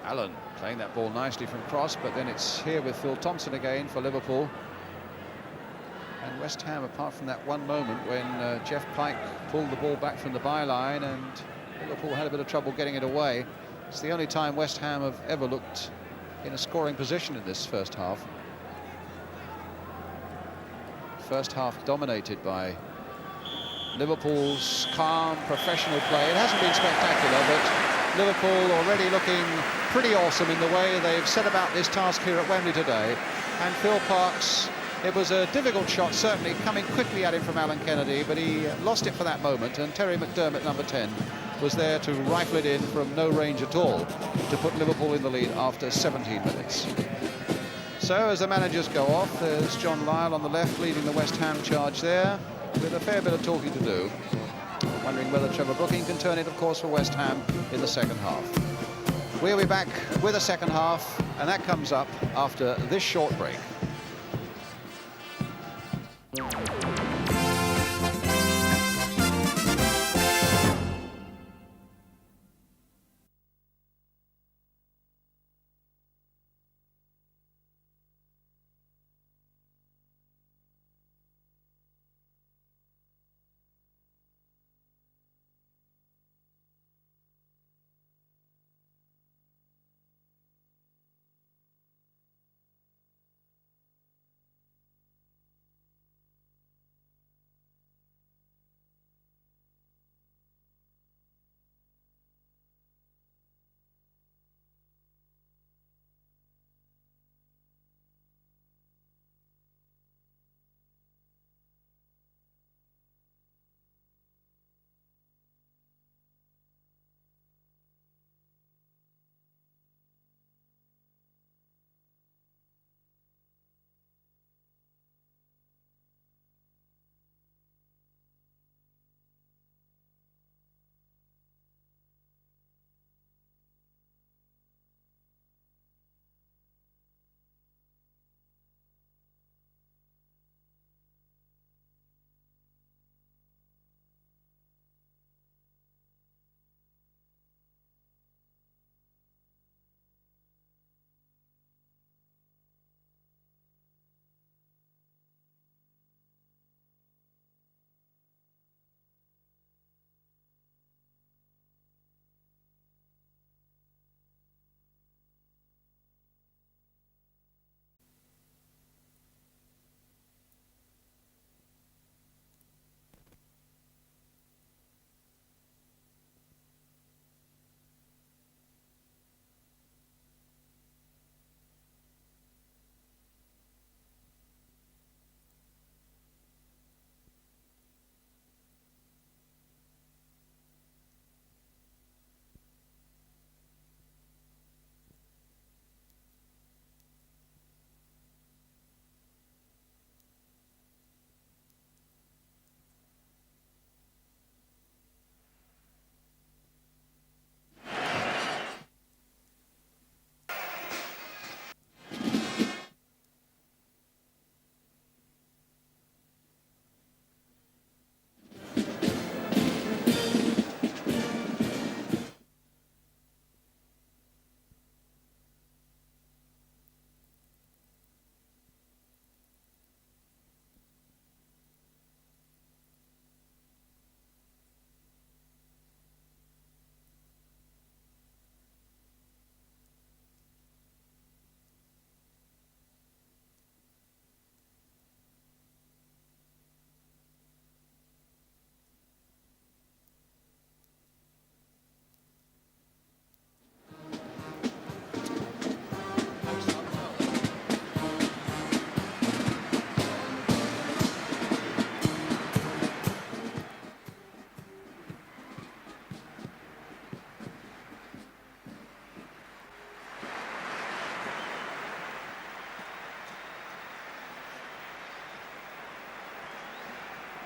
Allen playing that ball nicely from cross, but then it's here with Phil Thompson again for Liverpool. And West Ham, apart from that one moment when Jeff Pike pulled the ball back from the byline and Liverpool had a bit of trouble getting it away, it's the only time West Ham have ever looked in a scoring position in this first half. First half dominated by Liverpool's calm, professional play. It hasn't been spectacular, but Liverpool already looking pretty awesome in the way they've set about this task here at Wembley today. And Phil Parks, it was a difficult shot, certainly, coming quickly at him from Alan Kennedy, but he lost it for that moment, and Terry McDermott, number 10, was there to rifle it in from no range at all to put Liverpool in the lead after 17 minutes. So as the managers go off, there's John Lyall on the left leading the West Ham charge there, with a fair bit of talking to do. Wondering whether Trevor Brooking can turn it, of course, for West Ham in the second half. We'll be back with a second half, and that comes up after this short break.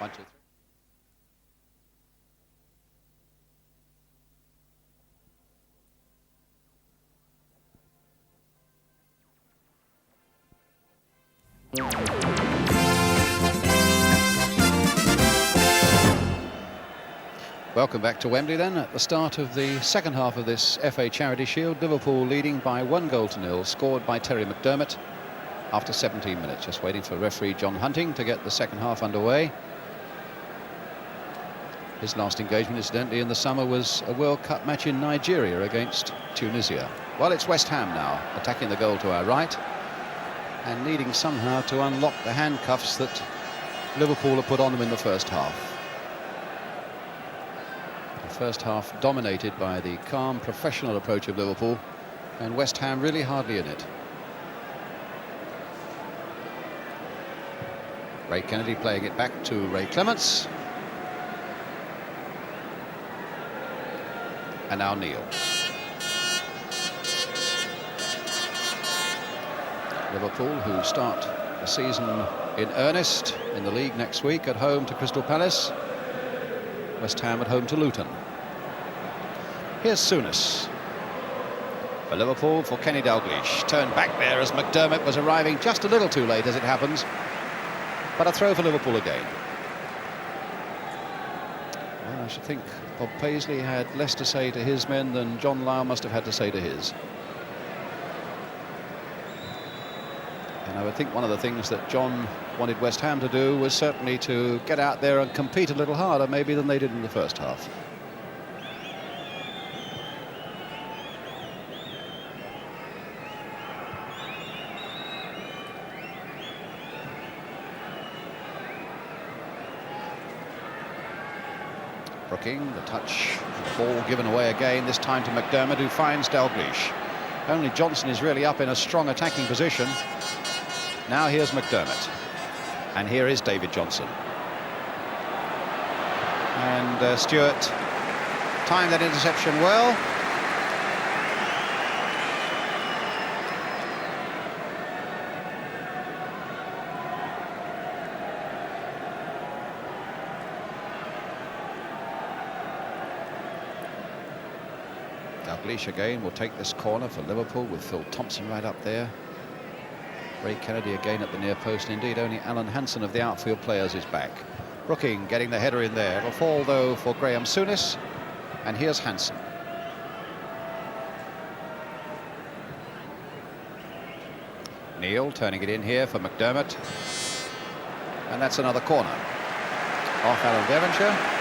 1, 2, 3. Welcome back to Wembley then, at the start of the second half of this FA Charity Shield. Liverpool leading by 1-0, scored by Terry McDermott after 17 minutes. Just waiting for referee John Hunting to get the second half underway. His last engagement, incidentally, in the summer was a World Cup match in Nigeria against Tunisia. Well, it's West Ham now, attacking the goal to our right and needing somehow to unlock the handcuffs that Liverpool have put on them in the first half. First half dominated by the calm, professional approach of Liverpool, and West Ham really hardly in it. Ray Kennedy playing it back to Ray Clements. And now Neil. Liverpool, who start the season in earnest in the league next week, at home to Crystal Palace. West Ham at home to Luton. Here's Souness. For Liverpool, for Kenny Dalglish. Turned back there as McDermott was arriving just a little too late, as it happens. But a throw for Liverpool again. Well, I should think Bob Paisley had less to say to his men than John Lyall must have had to say to his. And I would think one of the things that John wanted West Ham to do was certainly to get out there and compete a little harder maybe than they did in the first half. Brooking, the touch, the ball given away again, this time to McDermott, who finds Dalglish. Only Johnson is really up in a strong attacking position. Now here's McDermott. And here is David Johnson. And Stewart timed that interception well. Dalglish again will take this corner for Liverpool with Phil Thompson right up there. Ray Kennedy again at the near post. Indeed, only Alan Hansen of the outfield players is back. Brooking getting the header in there. It'll fall, though, for Graham Souness. And here's Hansen. Neil turning it in here for McDermott. And that's another corner. Off Alan Devonshire.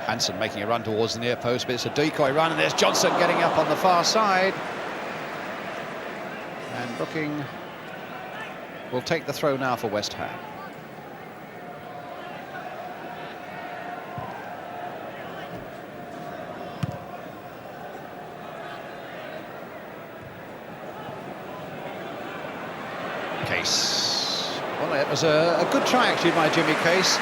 Hansen making a run towards the near post, but it's a decoy run, and there's Johnson getting up on the far side. And Brooking will take the throw now for West Ham. Case. Well, it was a good try actually by Jimmy Case,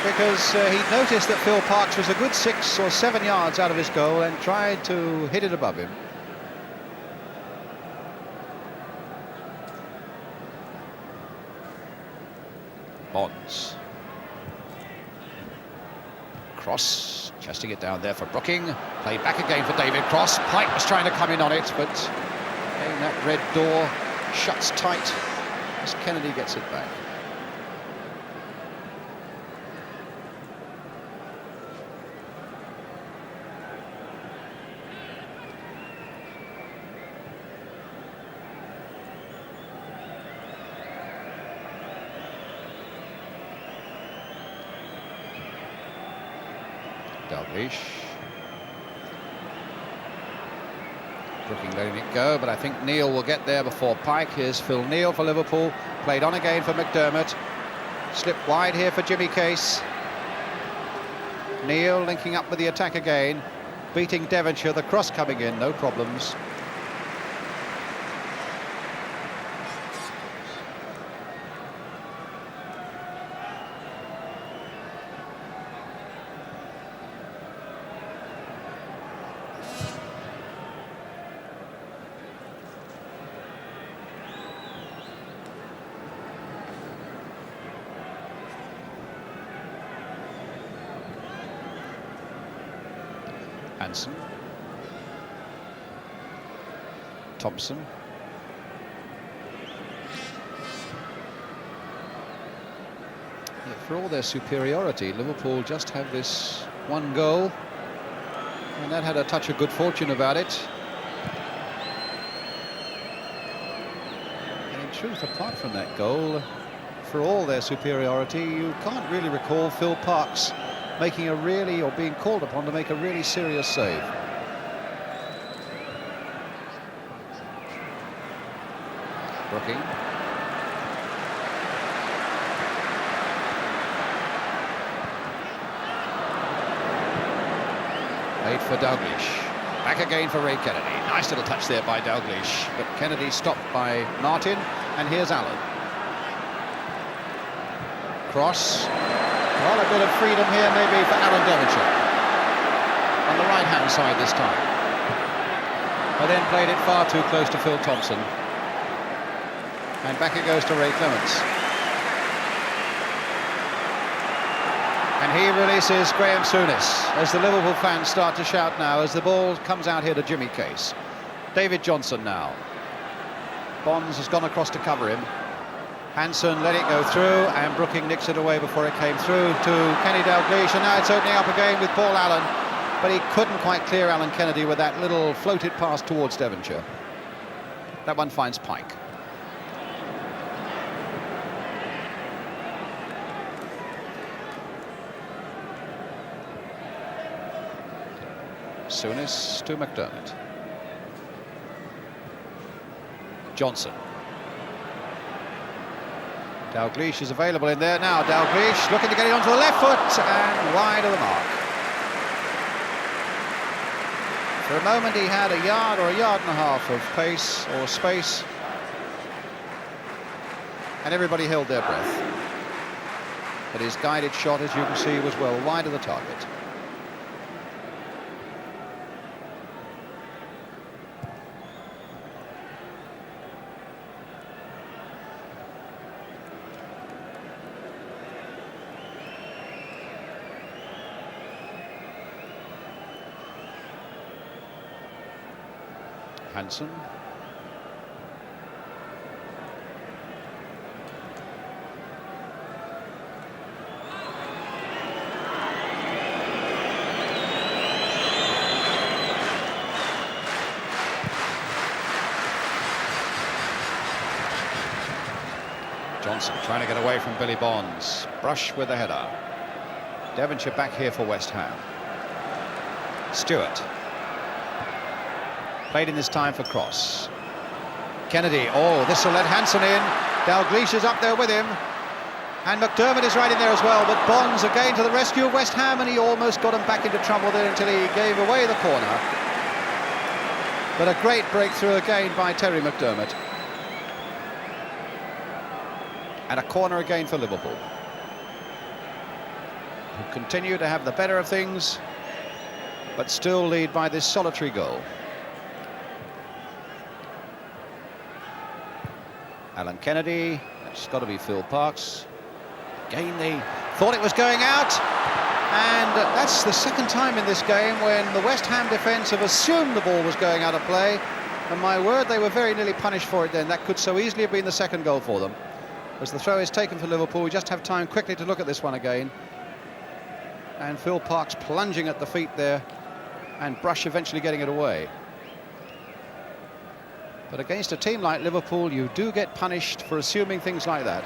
because he noticed that Phil Parkes was a good 6 or 7 yards out of his goal and tried to hit it above him. Bonds. Cross, chesting it down there for Brooking. Played back again for David Cross. Pike was trying to come in on it, but again, that red door shuts tight as Kennedy gets it back. Dalglish. Brooking letting it go, but I think Neil will get there before Pike. Here's Phil Neal for Liverpool. Played on again for McDermott. Slipped wide here for Jimmy Case. Neil linking up with the attack again. Beating Devonshire, the cross coming in, no problems. Hansen. Thompson. Yet for all their superiority, Liverpool just have this one goal, and that had a touch of good fortune about it. And in truth, apart from that goal, for all their superiority, you can't really recall Phil Parkes making a really, or being called upon to make a really serious save. Brooking. Made for Dalglish. Back again for Ray Kennedy. Nice little touch there by Dalglish, but Kennedy stopped by Martin, and here's Allen. Cross. Well, a bit of freedom here maybe for Alan Devonshire. On the right-hand side this time. But then played it far too close to Phil Thompson. And back it goes to Ray Clements. And he releases Graham Souness as the Liverpool fans start to shout now as the ball comes out here to Jimmy Case. David Johnson now. Bonds has gone across to cover him. Hansen let it go through, and Brooking nicks it away before it came through to Kenny Dalglish, and now it's opening up again with Paul Allen, but he couldn't quite clear Alan Kennedy with that little floated pass towards Devonshire. That one finds Pike. Souness to McDermott. Johnson. Dalglish is available in there now. Dalglish looking to get it onto the left foot and wide of the mark. For a moment he had a yard or a yard and a half of pace or space, and everybody held their breath. But his guided shot, as you can see, was well wide of the target. Hansen. Johnson trying to get away from Billy Bonds. Brush with the header. Devonshire back here for West Ham. Stewart. Played in this time for Cross. Kennedy, oh, this will let Hansen in. Dalglish is up there with him. And McDermott is right in there as well, but Bonds again to the rescue of West Ham, and he almost got him back into trouble there until he gave away the corner. But a great breakthrough again by Terry McDermott. And a corner again for Liverpool, who continue to have the better of things, but still lead by this solitary goal. Alan Kennedy, that's got to be Phil Parkes. Again, they thought it was going out, and that's the second time in this game when the West Ham defence have assumed the ball was going out of play, and my word, they were very nearly punished for it then. That could so easily have been the second goal for them. As the throw is taken for Liverpool, we just have time quickly to look at this one again. And Phil Parkes plunging at the feet there, and Brush eventually getting it away. But against a team like Liverpool, you do get punished for assuming things like that.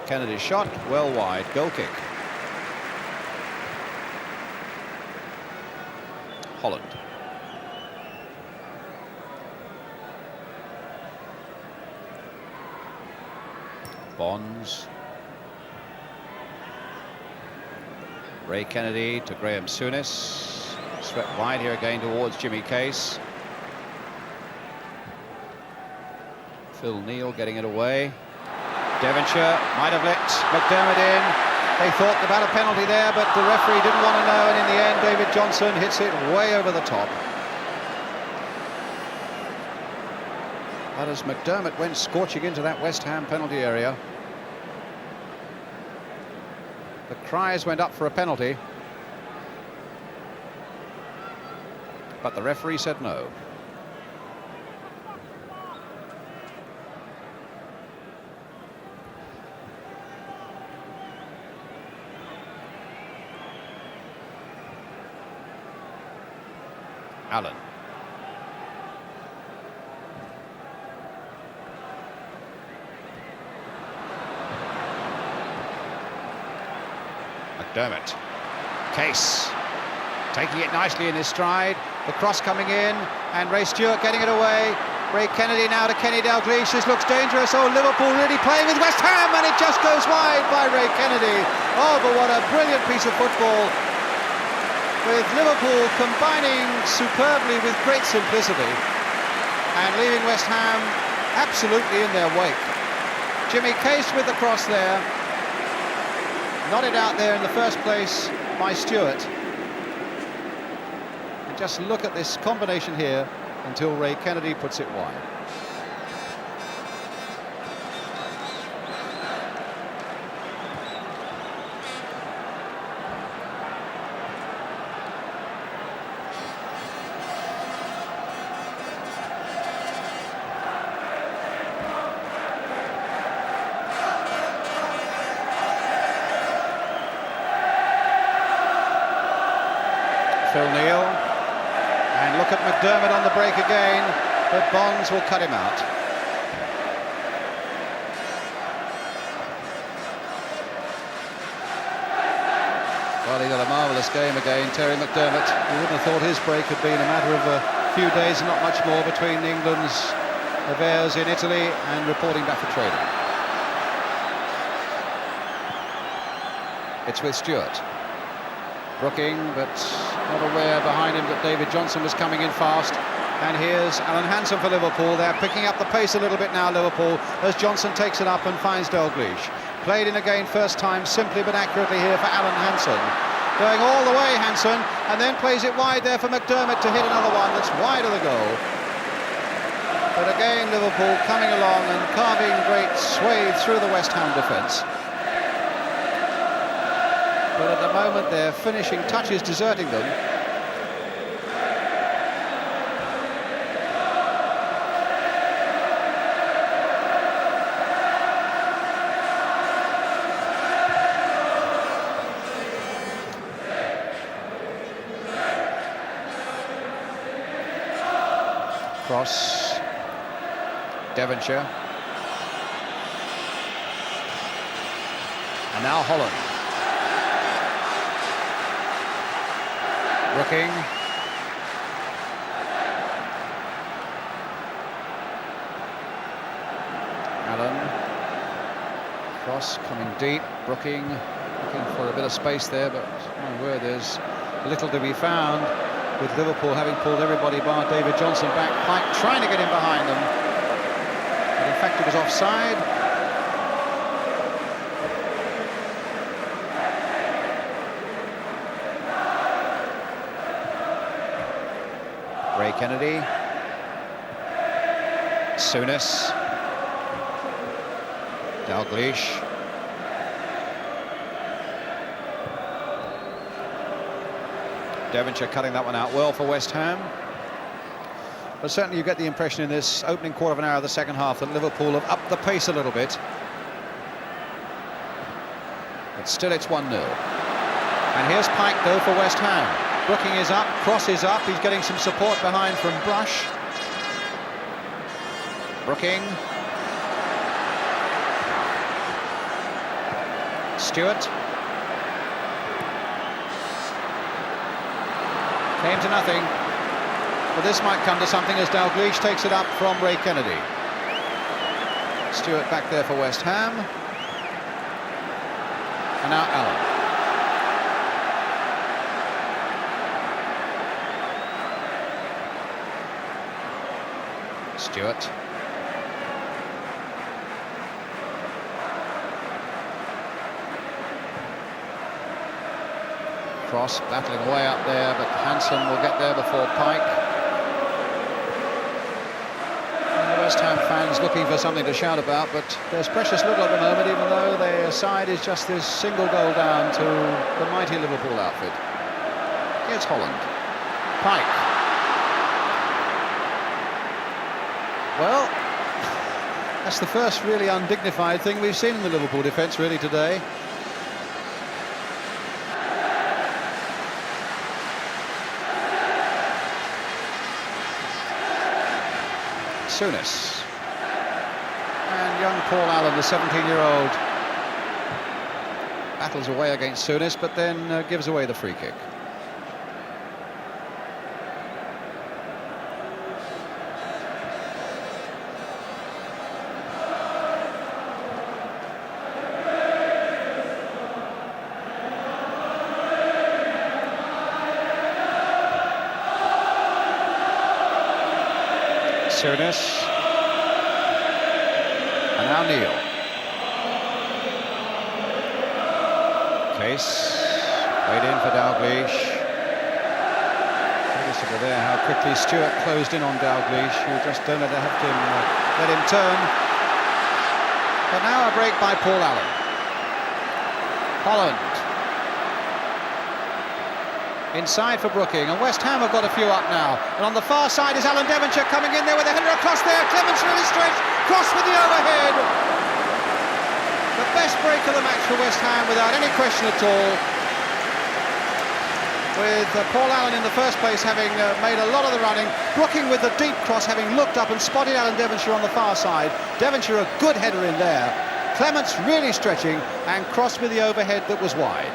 Kennedy's shot, well wide, goal kick. Holland. Bonds. Ray Kennedy to Graham Souness. Swept wide here again towards Jimmy Case. Phil Neal getting it away. Devonshire might have let McDermott in. They thought about a penalty there, but the referee didn't want to know, and in the end David Johnson hits it way over the top. But as McDermott went scorching into that West Ham penalty area, the cries went up for a penalty. but the referee said no. Allen. McDermott. Case taking it nicely in his stride. The cross coming in, and Ray Stewart getting it away. Ray Kennedy now to Kenny Dalglish. This looks dangerous. Oh, Liverpool really playing with West Ham, and it just goes wide by Ray Kennedy. Oh, but what a brilliant piece of football, with Liverpool combining superbly with great simplicity and leaving West Ham absolutely in their wake. Jimmy Case with the cross there. Nodded out there in the first place by Stewart. And just look at this combination here until Ray Kennedy puts it wide. Phil Neal, and look at McDermott on the break again, but Bonds will cut him out. Well, he got a marvellous game again, Terry McDermott. You wouldn't have thought his break had been a matter of a few days and not much more between England's affairs in Italy and reporting back for training. It's with Stewart. Brooking, but not aware behind him that David Johnson was coming in fast. And here's Alan Hansen for Liverpool. They're picking up the pace a little bit now, Liverpool, as Johnson takes it up and finds Dalglish. Played in again first time, simply but accurately here for Alan Hansen. Going all the way, Hansen, and then plays it wide there for McDermott to hit another one that's wide of the goal. But again, Liverpool coming along and carving great swathes through the West Ham defence. But at the moment, their finishing touches deserting them. Cross. Devonshire. And now Holland. Brooking. Allen. Cross coming deep. Brooking looking for a bit of space there, but my word, there's little to be found with Liverpool having pulled everybody bar David Johnson back. Pike trying to get in behind them, but in fact it was offside. Ray Kennedy, Souness, Dalglish, Devonshire cutting that one out well for West Ham. But certainly you get the impression in this opening quarter of an hour of the second half that Liverpool have upped the pace a little bit. But still it's 1-0. And here's Pike though for West Ham. Brooking is up, Cross is up, he's getting some support behind from Brush. Brooking. Stewart. Came to nothing, but this might come to something as Dalglish takes it up from Ray Kennedy. Stewart back there for West Ham. And now Allen. Stewart. Cross battling away up there, but Hansen will get there before Pike. And the West Ham fans looking for something to shout about, but there's precious little at the moment, even though their side is just this single goal down to the mighty Liverpool outfit. Here's Holland. Pike. Well, that's the first really undignified thing we've seen in the Liverpool defence really today. Souness. And young Paul Allen, the 17-year-old, battles away against Souness, but then gives away the free kick. Souness. And now Neil. Case. Played in for Dalglish. Noticeable there how quickly Stewart closed in on Dalglish, who just don't let him turn. But now a break by Paul Allen. Holland. Inside for Brooking, and West Ham have got a few up now. And on the far side is Alan Devonshire coming in there with a header across there. Clements really stretched, cross with the overhead. The best break of the match for West Ham without any question at all. With Paul Allen in the first place having made a lot of the running. Brooking with the deep cross, having looked up and spotted Alan Devonshire on the far side. Devonshire a good header in there. Clements really stretching and crossed with the overhead that was wide.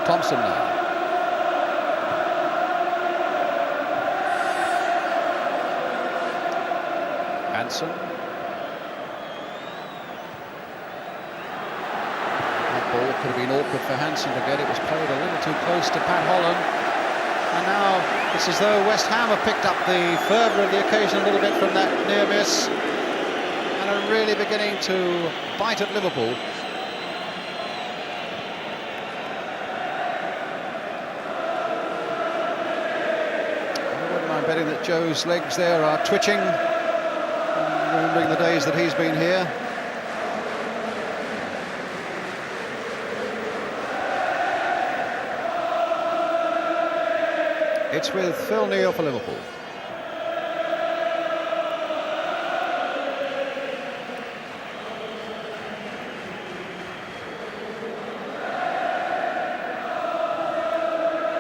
Thompson now. Hansen. That ball could have been awkward for Hansen to get. It was played a little too close to Pat Holland. And now it's as though West Ham have picked up the fervour of the occasion a little bit from that near miss and are really beginning to bite at Liverpool. Betting that Joe's legs there are twitching, remembering the days that he's been here. It's with Phil Neal for Liverpool.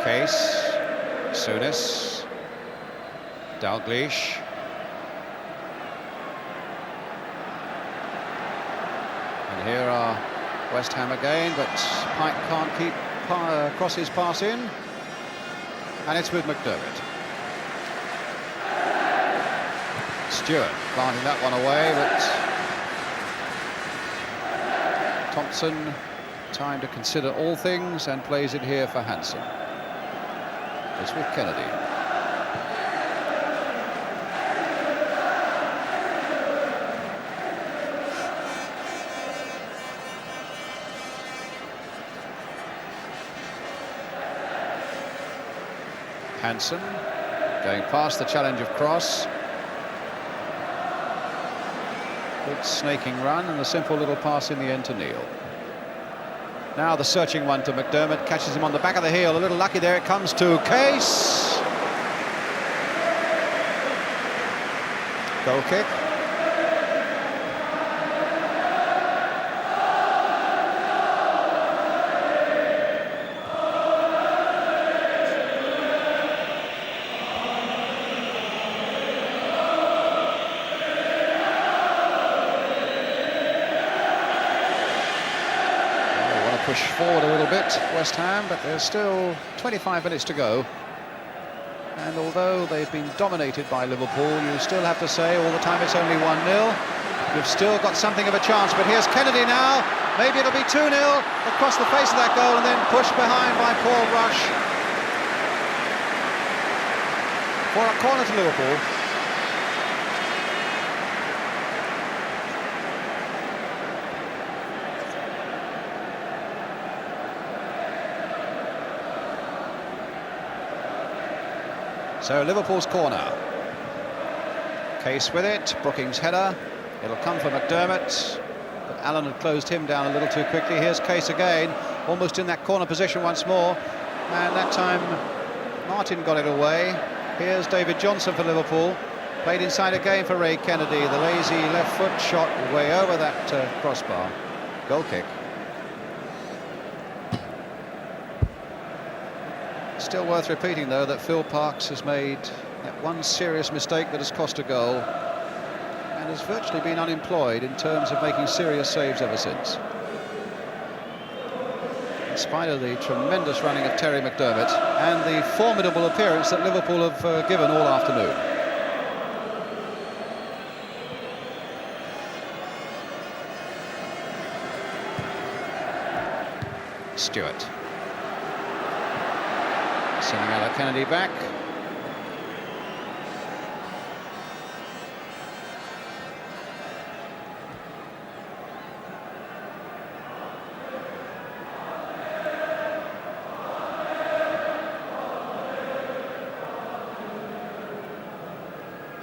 Case, Souness. Dalglish. And here are West Ham again, but Pike can't keep Cross's pass in. And it's with McDermott. Stewart planting that one away, but Thompson, time to consider all things and plays it here for Hansen. It's with Kennedy. Hansen going past the challenge of Cross. Good snaking run and a simple little pass in the end to Neil. Now the searching one to McDermott, catches him on the back of the heel, a little lucky there, it comes to Case. Goal kick. Push forward a little bit, West Ham, but there's still 25 minutes to go. And although they've been dominated by Liverpool, you still have to say all the time it's only 1-0. You've still got something of a chance, but here's Kennedy now. Maybe it'll be 2-0 across the face of that goal and then pushed behind by Paul Rush. For a corner to Liverpool. So Liverpool's corner. Case with it, Brooking's header. It'll come for McDermott. but Allen had closed him down a little too quickly. Here's Case again, almost in that corner position once more, and that time Martin got it away. Here's David Johnson for Liverpool, played inside again for Ray Kennedy. The lazy left foot shot way over that crossbar. Goal kick. Still worth repeating, though, that Phil Parkes has made that one serious mistake that has cost a goal and has virtually been unemployed in terms of making serious saves ever since. In spite of the tremendous running of Terry McDermott and the formidable appearance that Liverpool have given all afternoon. Stewart. Sending Ella Kennedy back.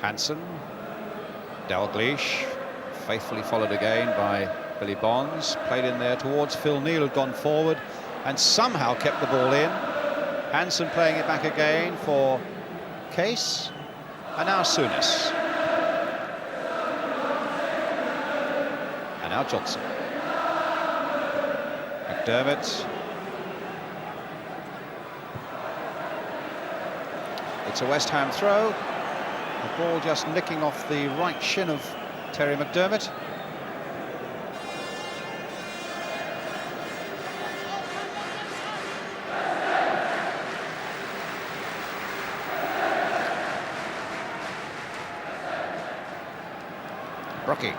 Hansen, Dalglish, faithfully followed again by Billy Bonds, played in there towards Phil Neal, had gone forward and somehow kept the ball in. Hansen playing it back again for Case, and now Souness. And now Johnson. McDermott. It's a West Ham throw. The ball just nicking off the right shin of Terry McDermott. Brookie.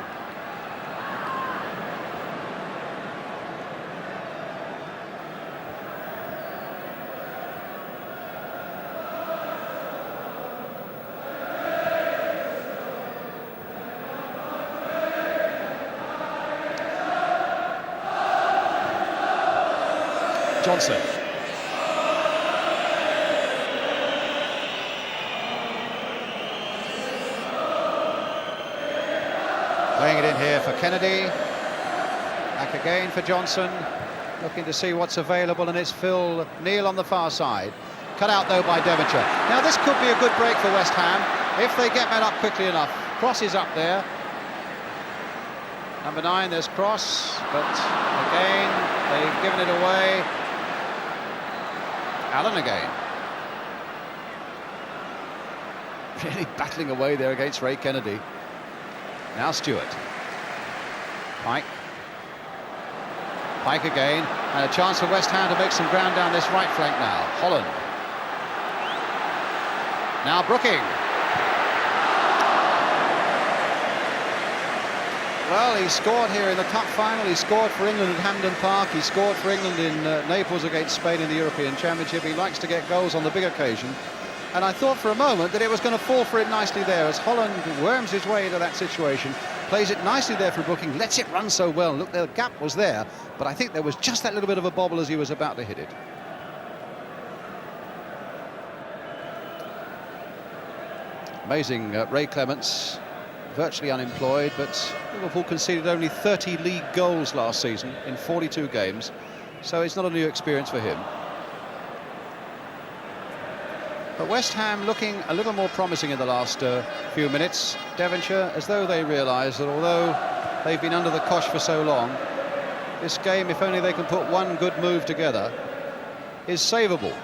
Johnson. Playing it in here for Kennedy. Back again for Johnson. Looking to see what's available, and it's Phil Neal on the far side. Cut out though by Devonshire. Now this could be a good break for West Ham if they get men up quickly enough. Cross is up there. Number 9, there's Cross, but again they've given it away. Allen again. Really battling away there against Ray Kennedy. Now Stewart. Pike. Pike again, and a chance for West Ham to make some ground down this right flank now. Holland. Now Brooking. Well, he scored here in the cup final. He scored for England at Hampden Park. He scored for England in Naples against Spain in the European Championship. He likes to get goals on the big occasion. And I thought for a moment that it was going to fall for him nicely there as Holland worms his way into that situation. Plays it nicely there for Brooking. Lets it run so well. Look, the gap was there. But I think there was just that little bit of a bobble as he was about to hit it. Amazing, Ray Clements. Virtually unemployed, but Liverpool conceded only 30 league goals last season in 42 games, so it's not a new experience for him. But West Ham looking a little more promising in the last few minutes. Devonshire, as though they realise that although they've been under the cosh for so long, this game, if only they can put one good move together, is savable.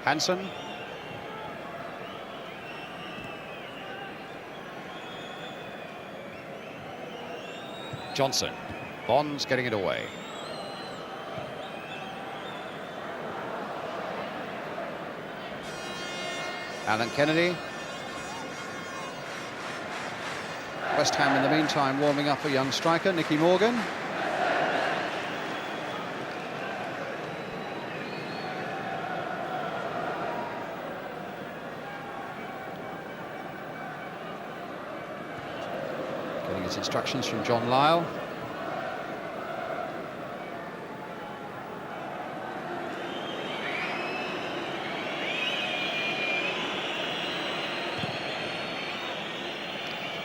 Hansen. Johnson. Bonds getting it away. Alan Kennedy. West Ham in the meantime warming up a young striker, Nicky Morgan. Getting his instructions from John Lyle.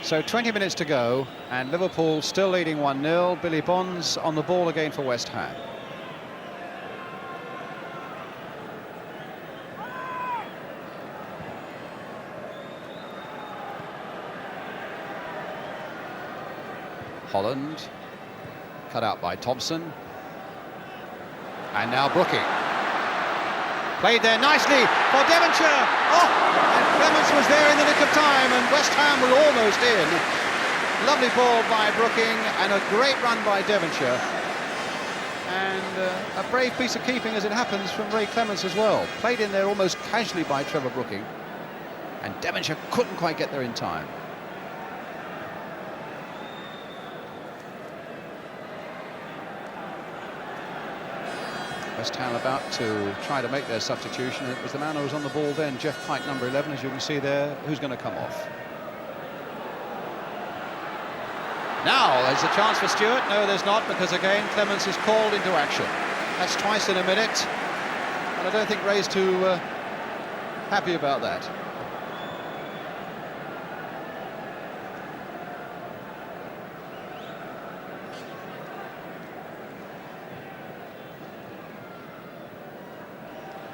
So 20 minutes to go, and Liverpool still leading 1-0. Billy Bonds on the ball again for West Ham. Holland, cut out by Thompson. And now Brooking. Played there nicely for Devonshire. Oh, and Clements was there in the nick of time, and West Ham were almost in. Lovely ball by Brooking, and a great run by Devonshire. And a brave piece of keeping, as it happens, from Ray Clements as well. Played in there almost casually by Trevor Brooking. And Devonshire couldn't quite get there in time. West Ham about to try to make their substitution. It was the man who was on the ball then, Jeff Pike, number 11, as you can see there, who's going to come off. Now there's a chance for Stewart. No, there's not, because again Clements is called into action. That's twice in a minute, and I don't think Ray's too happy about that.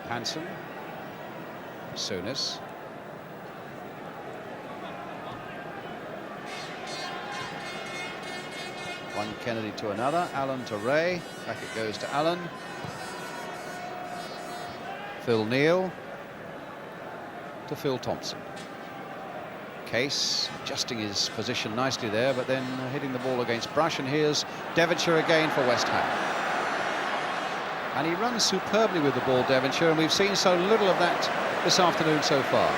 Hansen, Souness, one Kennedy to another, Allen to Ray, back it goes to Allen, Phil Neal to Phil Thompson. Case adjusting his position nicely there, but then hitting the ball against Brush, and here's Devonshire again for West Ham. And he runs superbly with the ball, Devonshire, and we've seen so little of that this afternoon so far.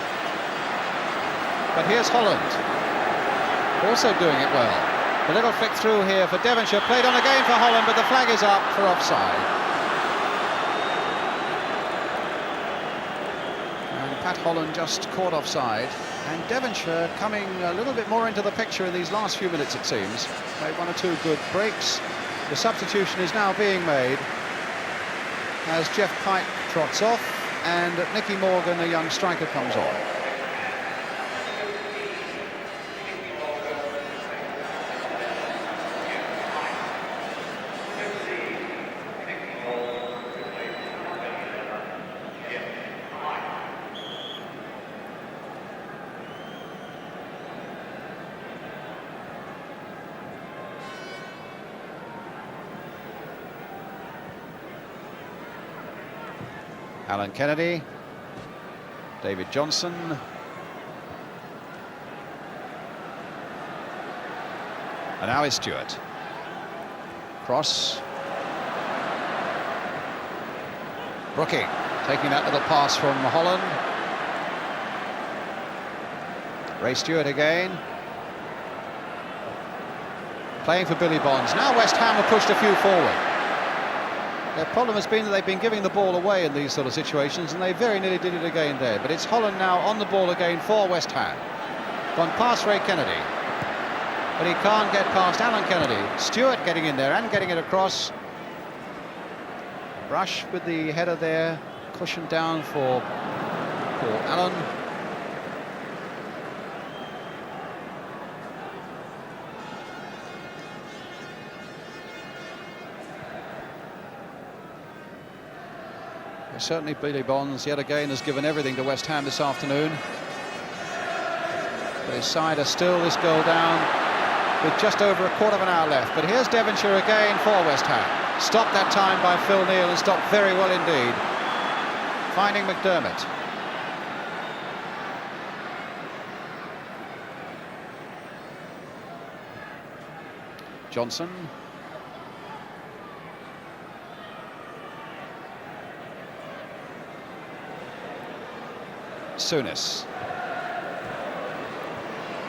But here's Holland, also doing it well. A little flick through here for Devonshire, played on again for Holland, but the flag is up for offside. And Pat Holland just caught offside, and Devonshire coming a little bit more into the picture in these last few minutes, it seems. Made one or two good breaks. The substitution is now being made as Jeff Pike trots off, and Nicky Morgan, a young striker, comes on. Alan Kennedy, David Johnson, and now is Stewart. Cross. Brooking taking that little pass from Holland. Ray Stewart again. Playing for Billy Bonds. Now West Ham have pushed a few forward. Their problem has been that they've been giving the ball away in these sort of situations, and they very nearly did it again there. But it's Holland now on the ball again for West Ham. Gone past Ray Kennedy, but he can't get past Alan Kennedy. Stewart getting in there and getting it across. Brush with the header there, cushioned down for Paul Allen. Certainly Billy Bonds yet again has given everything to West Ham this afternoon. But his side are still this goal down with just over a quarter of an hour left. But here's Devonshire again for West Ham. Stopped that time by Phil Neal, and stopped very well indeed. Finding McDermott. Johnson. Souness.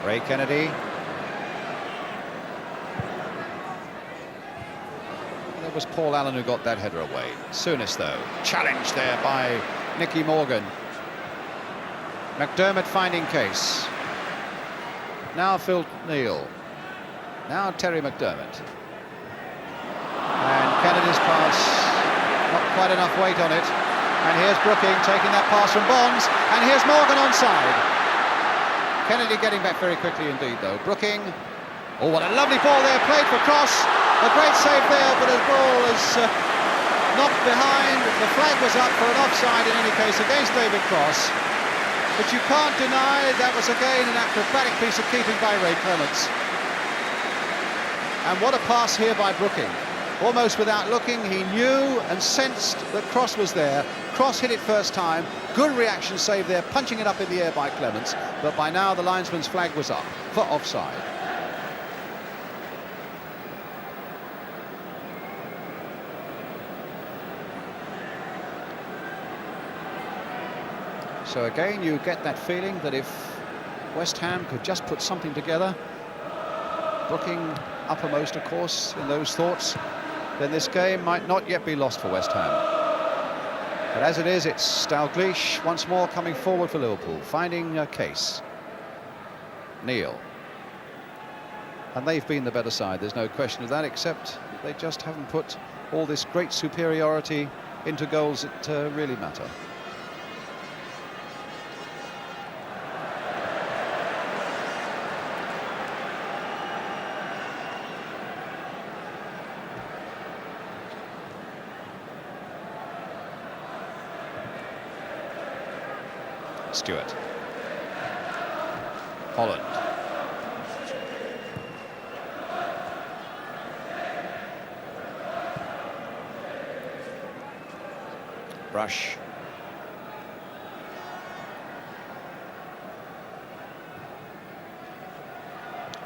Ray Kennedy. That was Paul Allen who got that header away. Souness, though, challenged there by Nicky Morgan. McDermott finding Case. Now Phil Neal. Now Terry McDermott. And Kennedy's pass, not quite enough weight on it. And here's Brooking taking that pass from Bonds. And here's Morgan onside. Kennedy getting back very quickly indeed, though. Brooking. Oh, what a lovely ball there, played for Cross. A great save there, but the ball is knocked behind. The flag was up for an offside in any case against David Cross. But you can't deny that was again an acrobatic piece of keeping by Ray Clements. And what a pass here by Brooking. Almost without looking, he knew and sensed that Cross was there. Cross hit it first time. Good reaction save there, punching it up in the air by Clements. But by now the linesman's flag was up for offside. So again, you get that feeling that if West Ham could just put something together, Brooking uppermost, of course, in those thoughts, then this game might not yet be lost for West Ham. But as it is, it's Dalglish once more coming forward for Liverpool, finding a case. Neil. And they've been the better side, there's no question of that, except they just haven't put all this great superiority into goals that really matter. Stewart. Holland. Brush.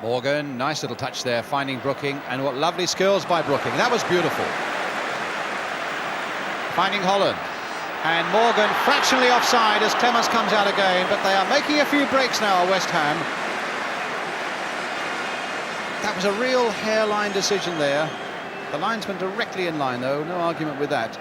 Morgan, nice little touch there, finding Brooking, and what lovely skills by Brooking. That was beautiful. Finding Holland. And Morgan fractionally offside as Clements comes out again, but they are making a few breaks now, West Ham. That was a real hairline decision there. The linesman directly in line, though, no argument with that.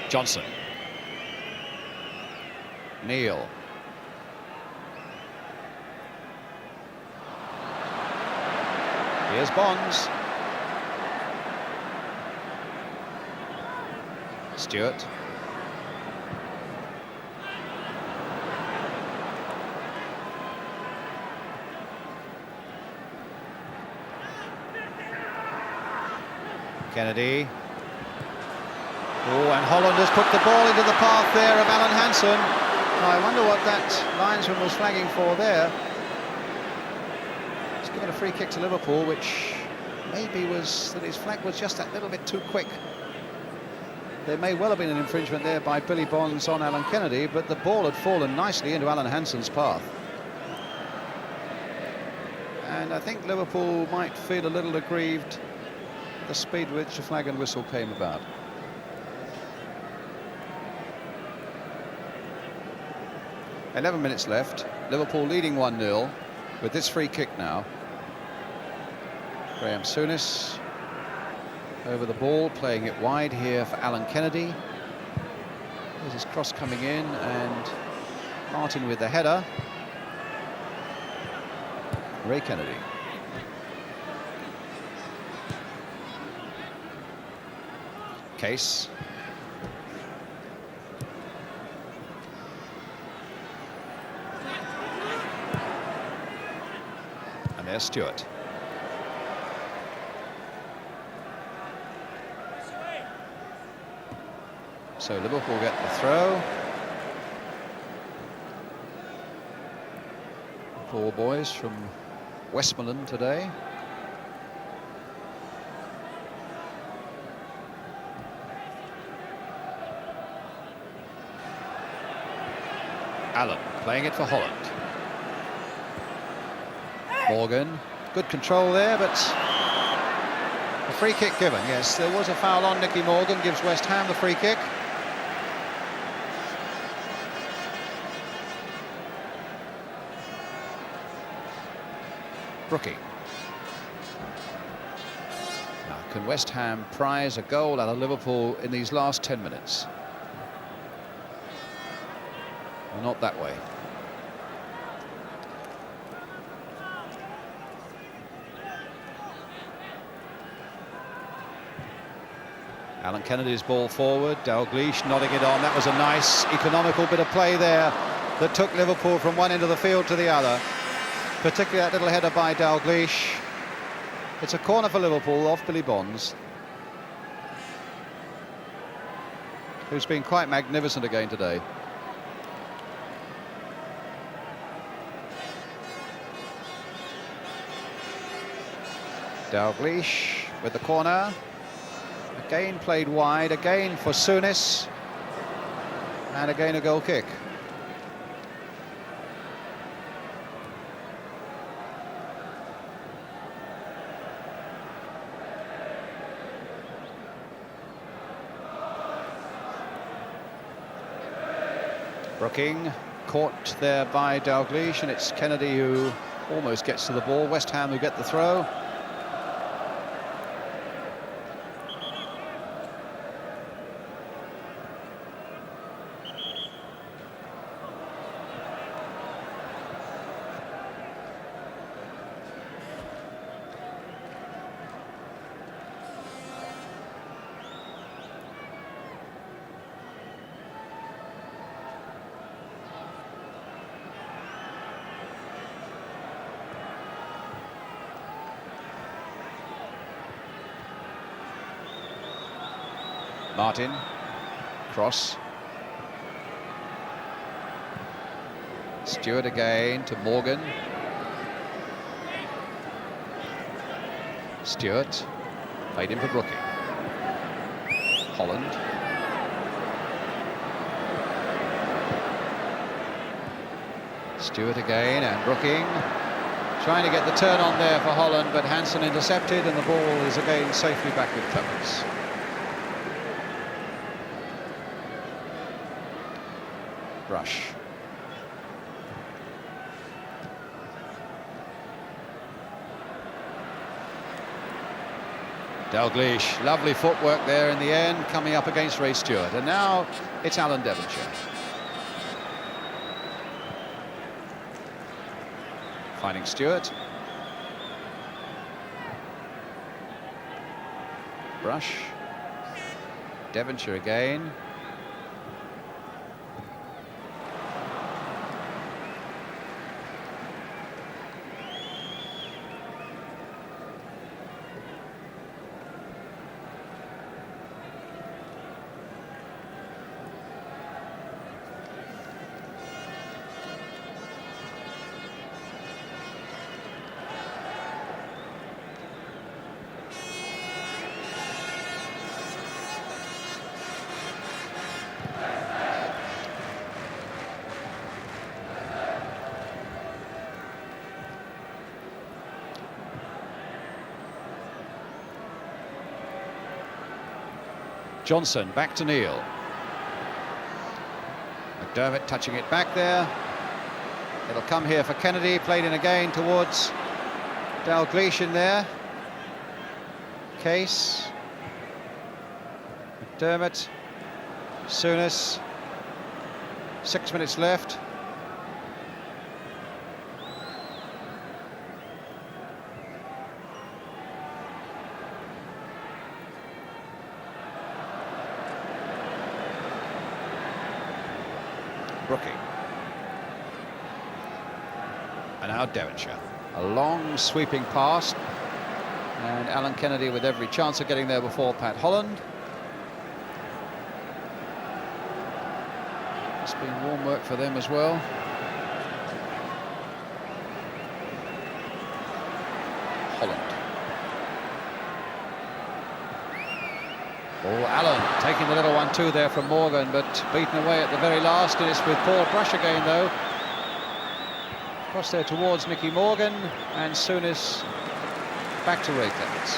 Johnson. Neil. Here's Bonds. Stewart. Kennedy. Oh, and Holland has put the ball into the path there of Alan Hansen. I wonder what that linesman was flagging for there. He's given a free kick to Liverpool, which maybe was that his flag was just that little bit too quick. There may well have been an infringement there by Billy Bonds on Alan Kennedy, but the ball had fallen nicely into Alan Hansen's path. And I think Liverpool might feel a little aggrieved at the speed with which the flag and whistle came about. .11 minutes left, Liverpool leading 1-0 with this free kick now. Graham Souness over the ball, playing it wide here for Alan Kennedy. There's his cross coming in, and Martin with the header. Ray Kennedy. Case. And there's Stewart. So Liverpool get the throw. Poor boys from Westmoreland today. Allen playing it for Holland. Morgan Good control there, but a free kick given. Yes, there was a foul on Nicky Morgan, gives West Ham the free kick. Brookie. Now, can West Ham prize a goal out of Liverpool in these last 10 minutes? Well, not that way. Alan Kennedy's ball forward, Dalglish nodding it on. That was a nice, economical bit of play there that took Liverpool from one end of the field to the other. Particularly that little header by Dalglish. It's a corner for Liverpool off Billy Bonds, who's been quite magnificent again today. Dalglish with the corner. Again played wide, again for Souness, and again a goal kick. Brooking caught there by Dalglish, and it's Kennedy who almost gets to the ball. West Ham who get the throw. Martin, cross. Stewart again to Morgan. Stewart, played in for Brooking. Holland. Stewart again, and Brooking trying to get the turn on there for Holland, but Hansen intercepted, and the ball is again safely back with Clements. Rush. Dalglish, lovely footwork there in the end, coming up against Ray Stewart, and now it's Alan Devonshire. Finding Stewart. Brush. Devonshire again. Johnson back to Neil. McDermott touching it back there. It'll come here for Kennedy, played in again towards Dalglish in there. Case. McDermott. Souness. 6 minutes left. Brooking. And now Devonshire. A long sweeping pass. And Alan Kennedy with every chance of getting there before Pat Holland. It's been warm work for them as well. Holland. Oh, Allen taking the little 1-2 there from Morgan, but beaten away at the very last, and it's with Paul Brush again, though. Cross there towards Nicky Morgan, and Souness back to Ray Clements.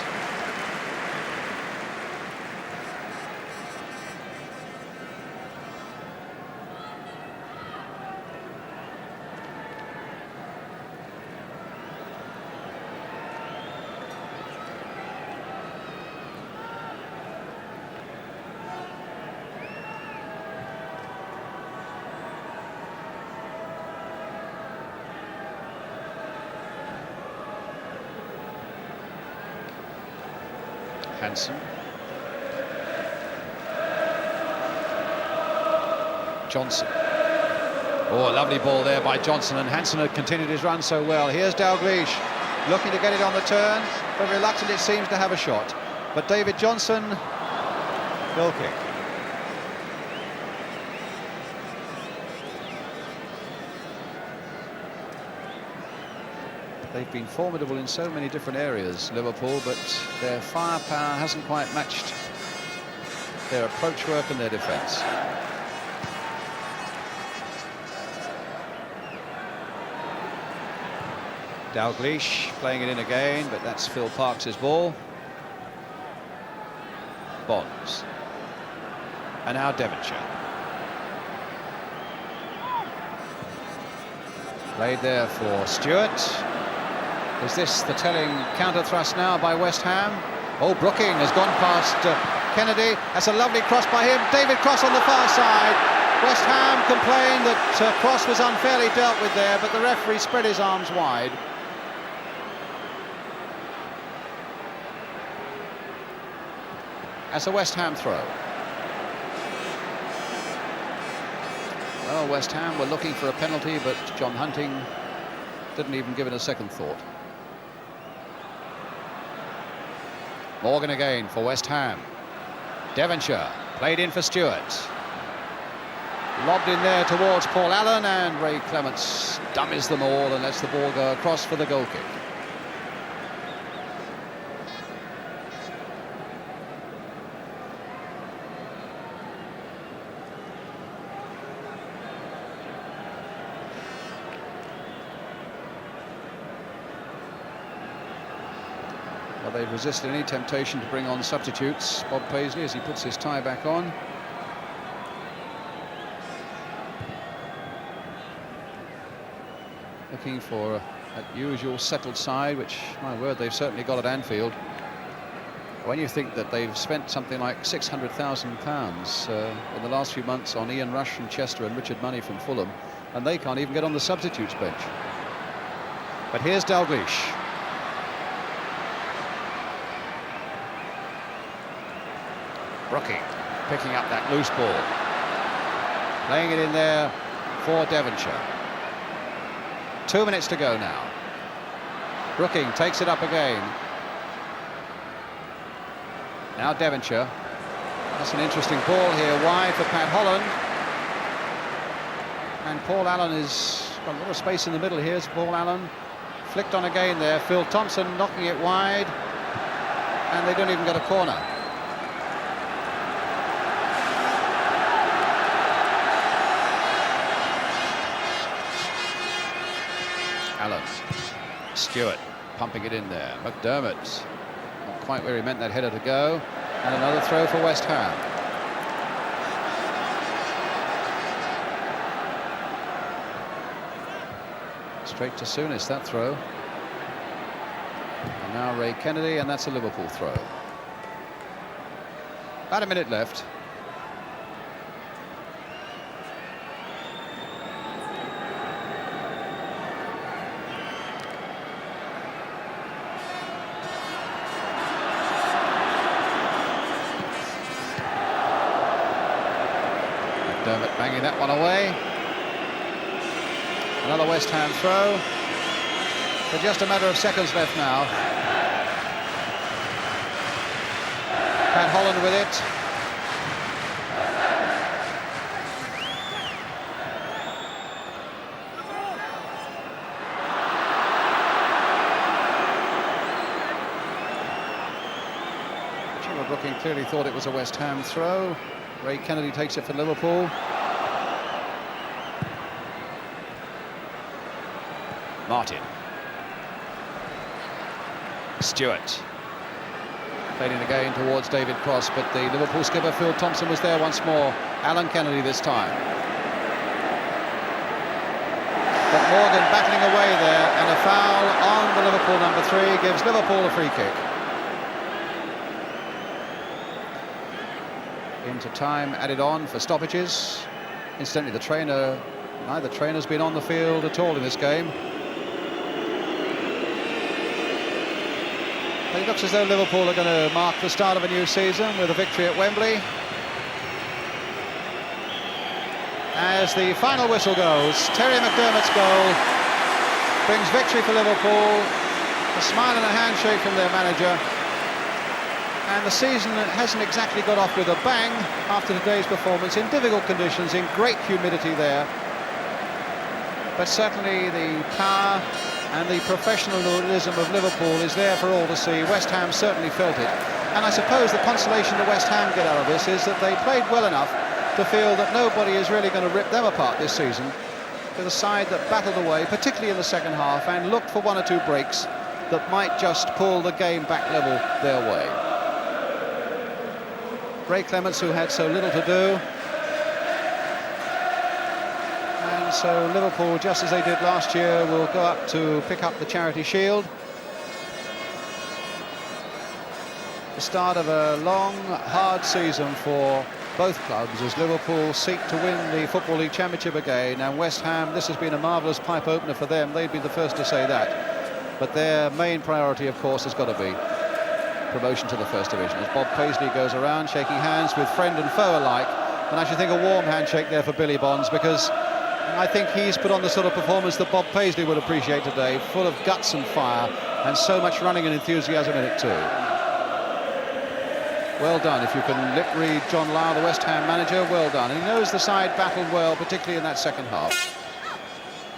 Hansen. Johnson. Oh, a lovely ball there by Johnson, and Hansen had continued his run so well. Here's Dalglish looking to get it on the turn, but reluctant it seems to have a shot. But David Johnson, goal kick. They've been formidable in so many different areas, Liverpool, but their firepower hasn't quite matched their approach work and their defence. Dalglish playing it in again, but that's Phil Parks' ball. Bonds. And now Devonshire. Played there for Stewart. Is this the telling counter thrust now by West Ham? Oh, Brooking has gone past Kennedy. That's a lovely cross by him. David Cross on the far side. West Ham complained that Cross was unfairly dealt with there, but the referee spread his arms wide. As a West Ham throw. Well, West Ham were looking for a penalty, but John Hunting didn't even give it a second thought. Morgan again for West Ham. Devonshire played in for Stewart. Lobbed in there towards Paul Allen, and Ray Clements dummies them all and lets the ball go across for the goal kick. Well, they've resisted any temptation to bring on substitutes. Bob Paisley, as he puts his tie back on. Looking for that usual settled side, which, my word, they've certainly got at Anfield. When you think that they've spent something like £600,000 in the last few months on Ian Rush from Chester and Richard Money from Fulham, and they can't even get on the substitutes bench. But here's Dalglish. Brooking picking up that loose ball. Playing it in there for Devonshire. 2 minutes to go now. Brooking takes it up again. Now Devonshire. That's an interesting ball here wide for Pat Holland. And Paul Allen has got a lot of space in the middle. Here's Paul Allen. Flicked on again there. Phil Thompson knocking it wide. And they don't even get a corner. Allen. Stewart pumping it in there. McDermott not quite where he meant that header to go. And another throw for West Ham. Straight to Souness, that throw. And now Ray Kennedy, and that's a Liverpool throw. About a minute left. McDermott banging that one away. Another West Ham throw. But just a matter of seconds left now. Pat Holland with it. Brooking clearly thought it was a West Ham throw. Ray Kennedy takes it for Liverpool. Martin. Stewart. Fading again towards David Cross, but the Liverpool skipper Phil Thompson was there once more. Alan Kennedy this time. But Morgan battling away there, and a foul on the Liverpool number 3 gives Liverpool a free kick. Into time added on for stoppages. Incidentally, neither trainer's been on the field at all in this game. It looks as though Liverpool are going to mark the start of a new season with a victory at Wembley. As the final whistle goes, Terry McDermott's goal brings victory for Liverpool, a smile and a handshake from their manager. And the season hasn't exactly got off with a bang after today's performance, in difficult conditions, in great humidity there. But certainly the power and the professionalism of Liverpool is there for all to see. West Ham certainly felt it. And I suppose the consolation the West Ham get out of this is that they played well enough to feel that nobody is really going to rip them apart this season, with a side that battled away, particularly in the second half, and looked for 1 or 2 breaks that might just pull the game back level their way. Ray Clements, who had so little to do. And so Liverpool, just as they did last year, will go up to pick up the Charity Shield. The start of a long, hard season for both clubs as Liverpool seek to win the Football League Championship again, and West Ham, this has been a marvellous pipe opener for them. They'd be the first to say that. But their main priority, of course, has got to be promotion to the First Division, as Bob Paisley goes around shaking hands with friend and foe alike. And I should think a warm handshake there for Billy Bonds, because I think he's put on the sort of performance that Bob Paisley would appreciate today, full of guts and fire, and so much running and enthusiasm in it too. Well done. If you can lip read John Lau, the West Ham manager, well done. And he knows the side battled well, particularly in that second half.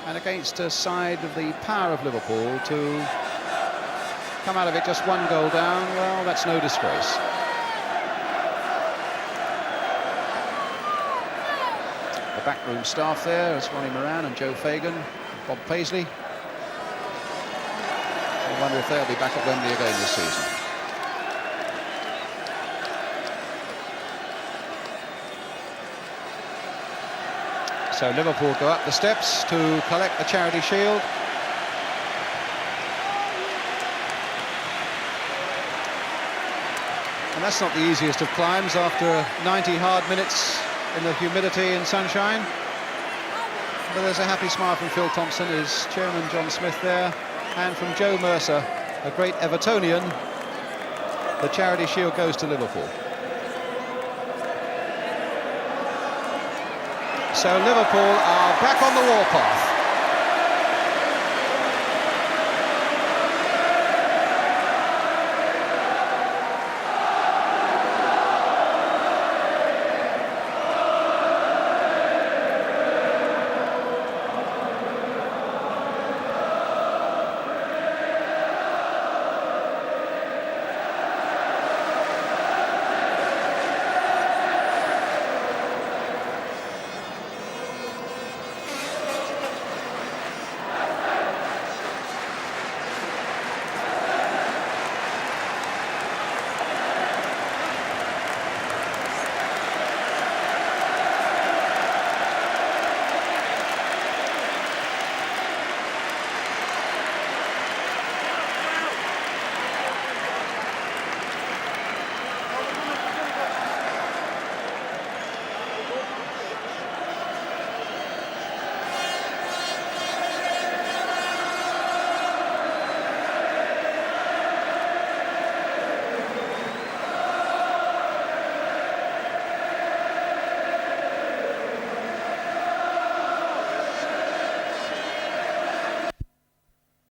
And against a side of the power of Liverpool, to come out of it just 1 goal down, well, that's no disgrace. The backroom staff there is Ronnie Moran and Joe Fagan, Bob Paisley. I wonder if they'll be back at Wembley again this season. So Liverpool go up the steps to collect the Charity Shield. And that's not the easiest of climbs after 90 hard minutes in the humidity and sunshine. But there's a happy smile from Phil Thompson, his chairman John Smith there, and from Joe Mercer, a great Evertonian. The Charity Shield goes to Liverpool. So Liverpool are back on the warpath.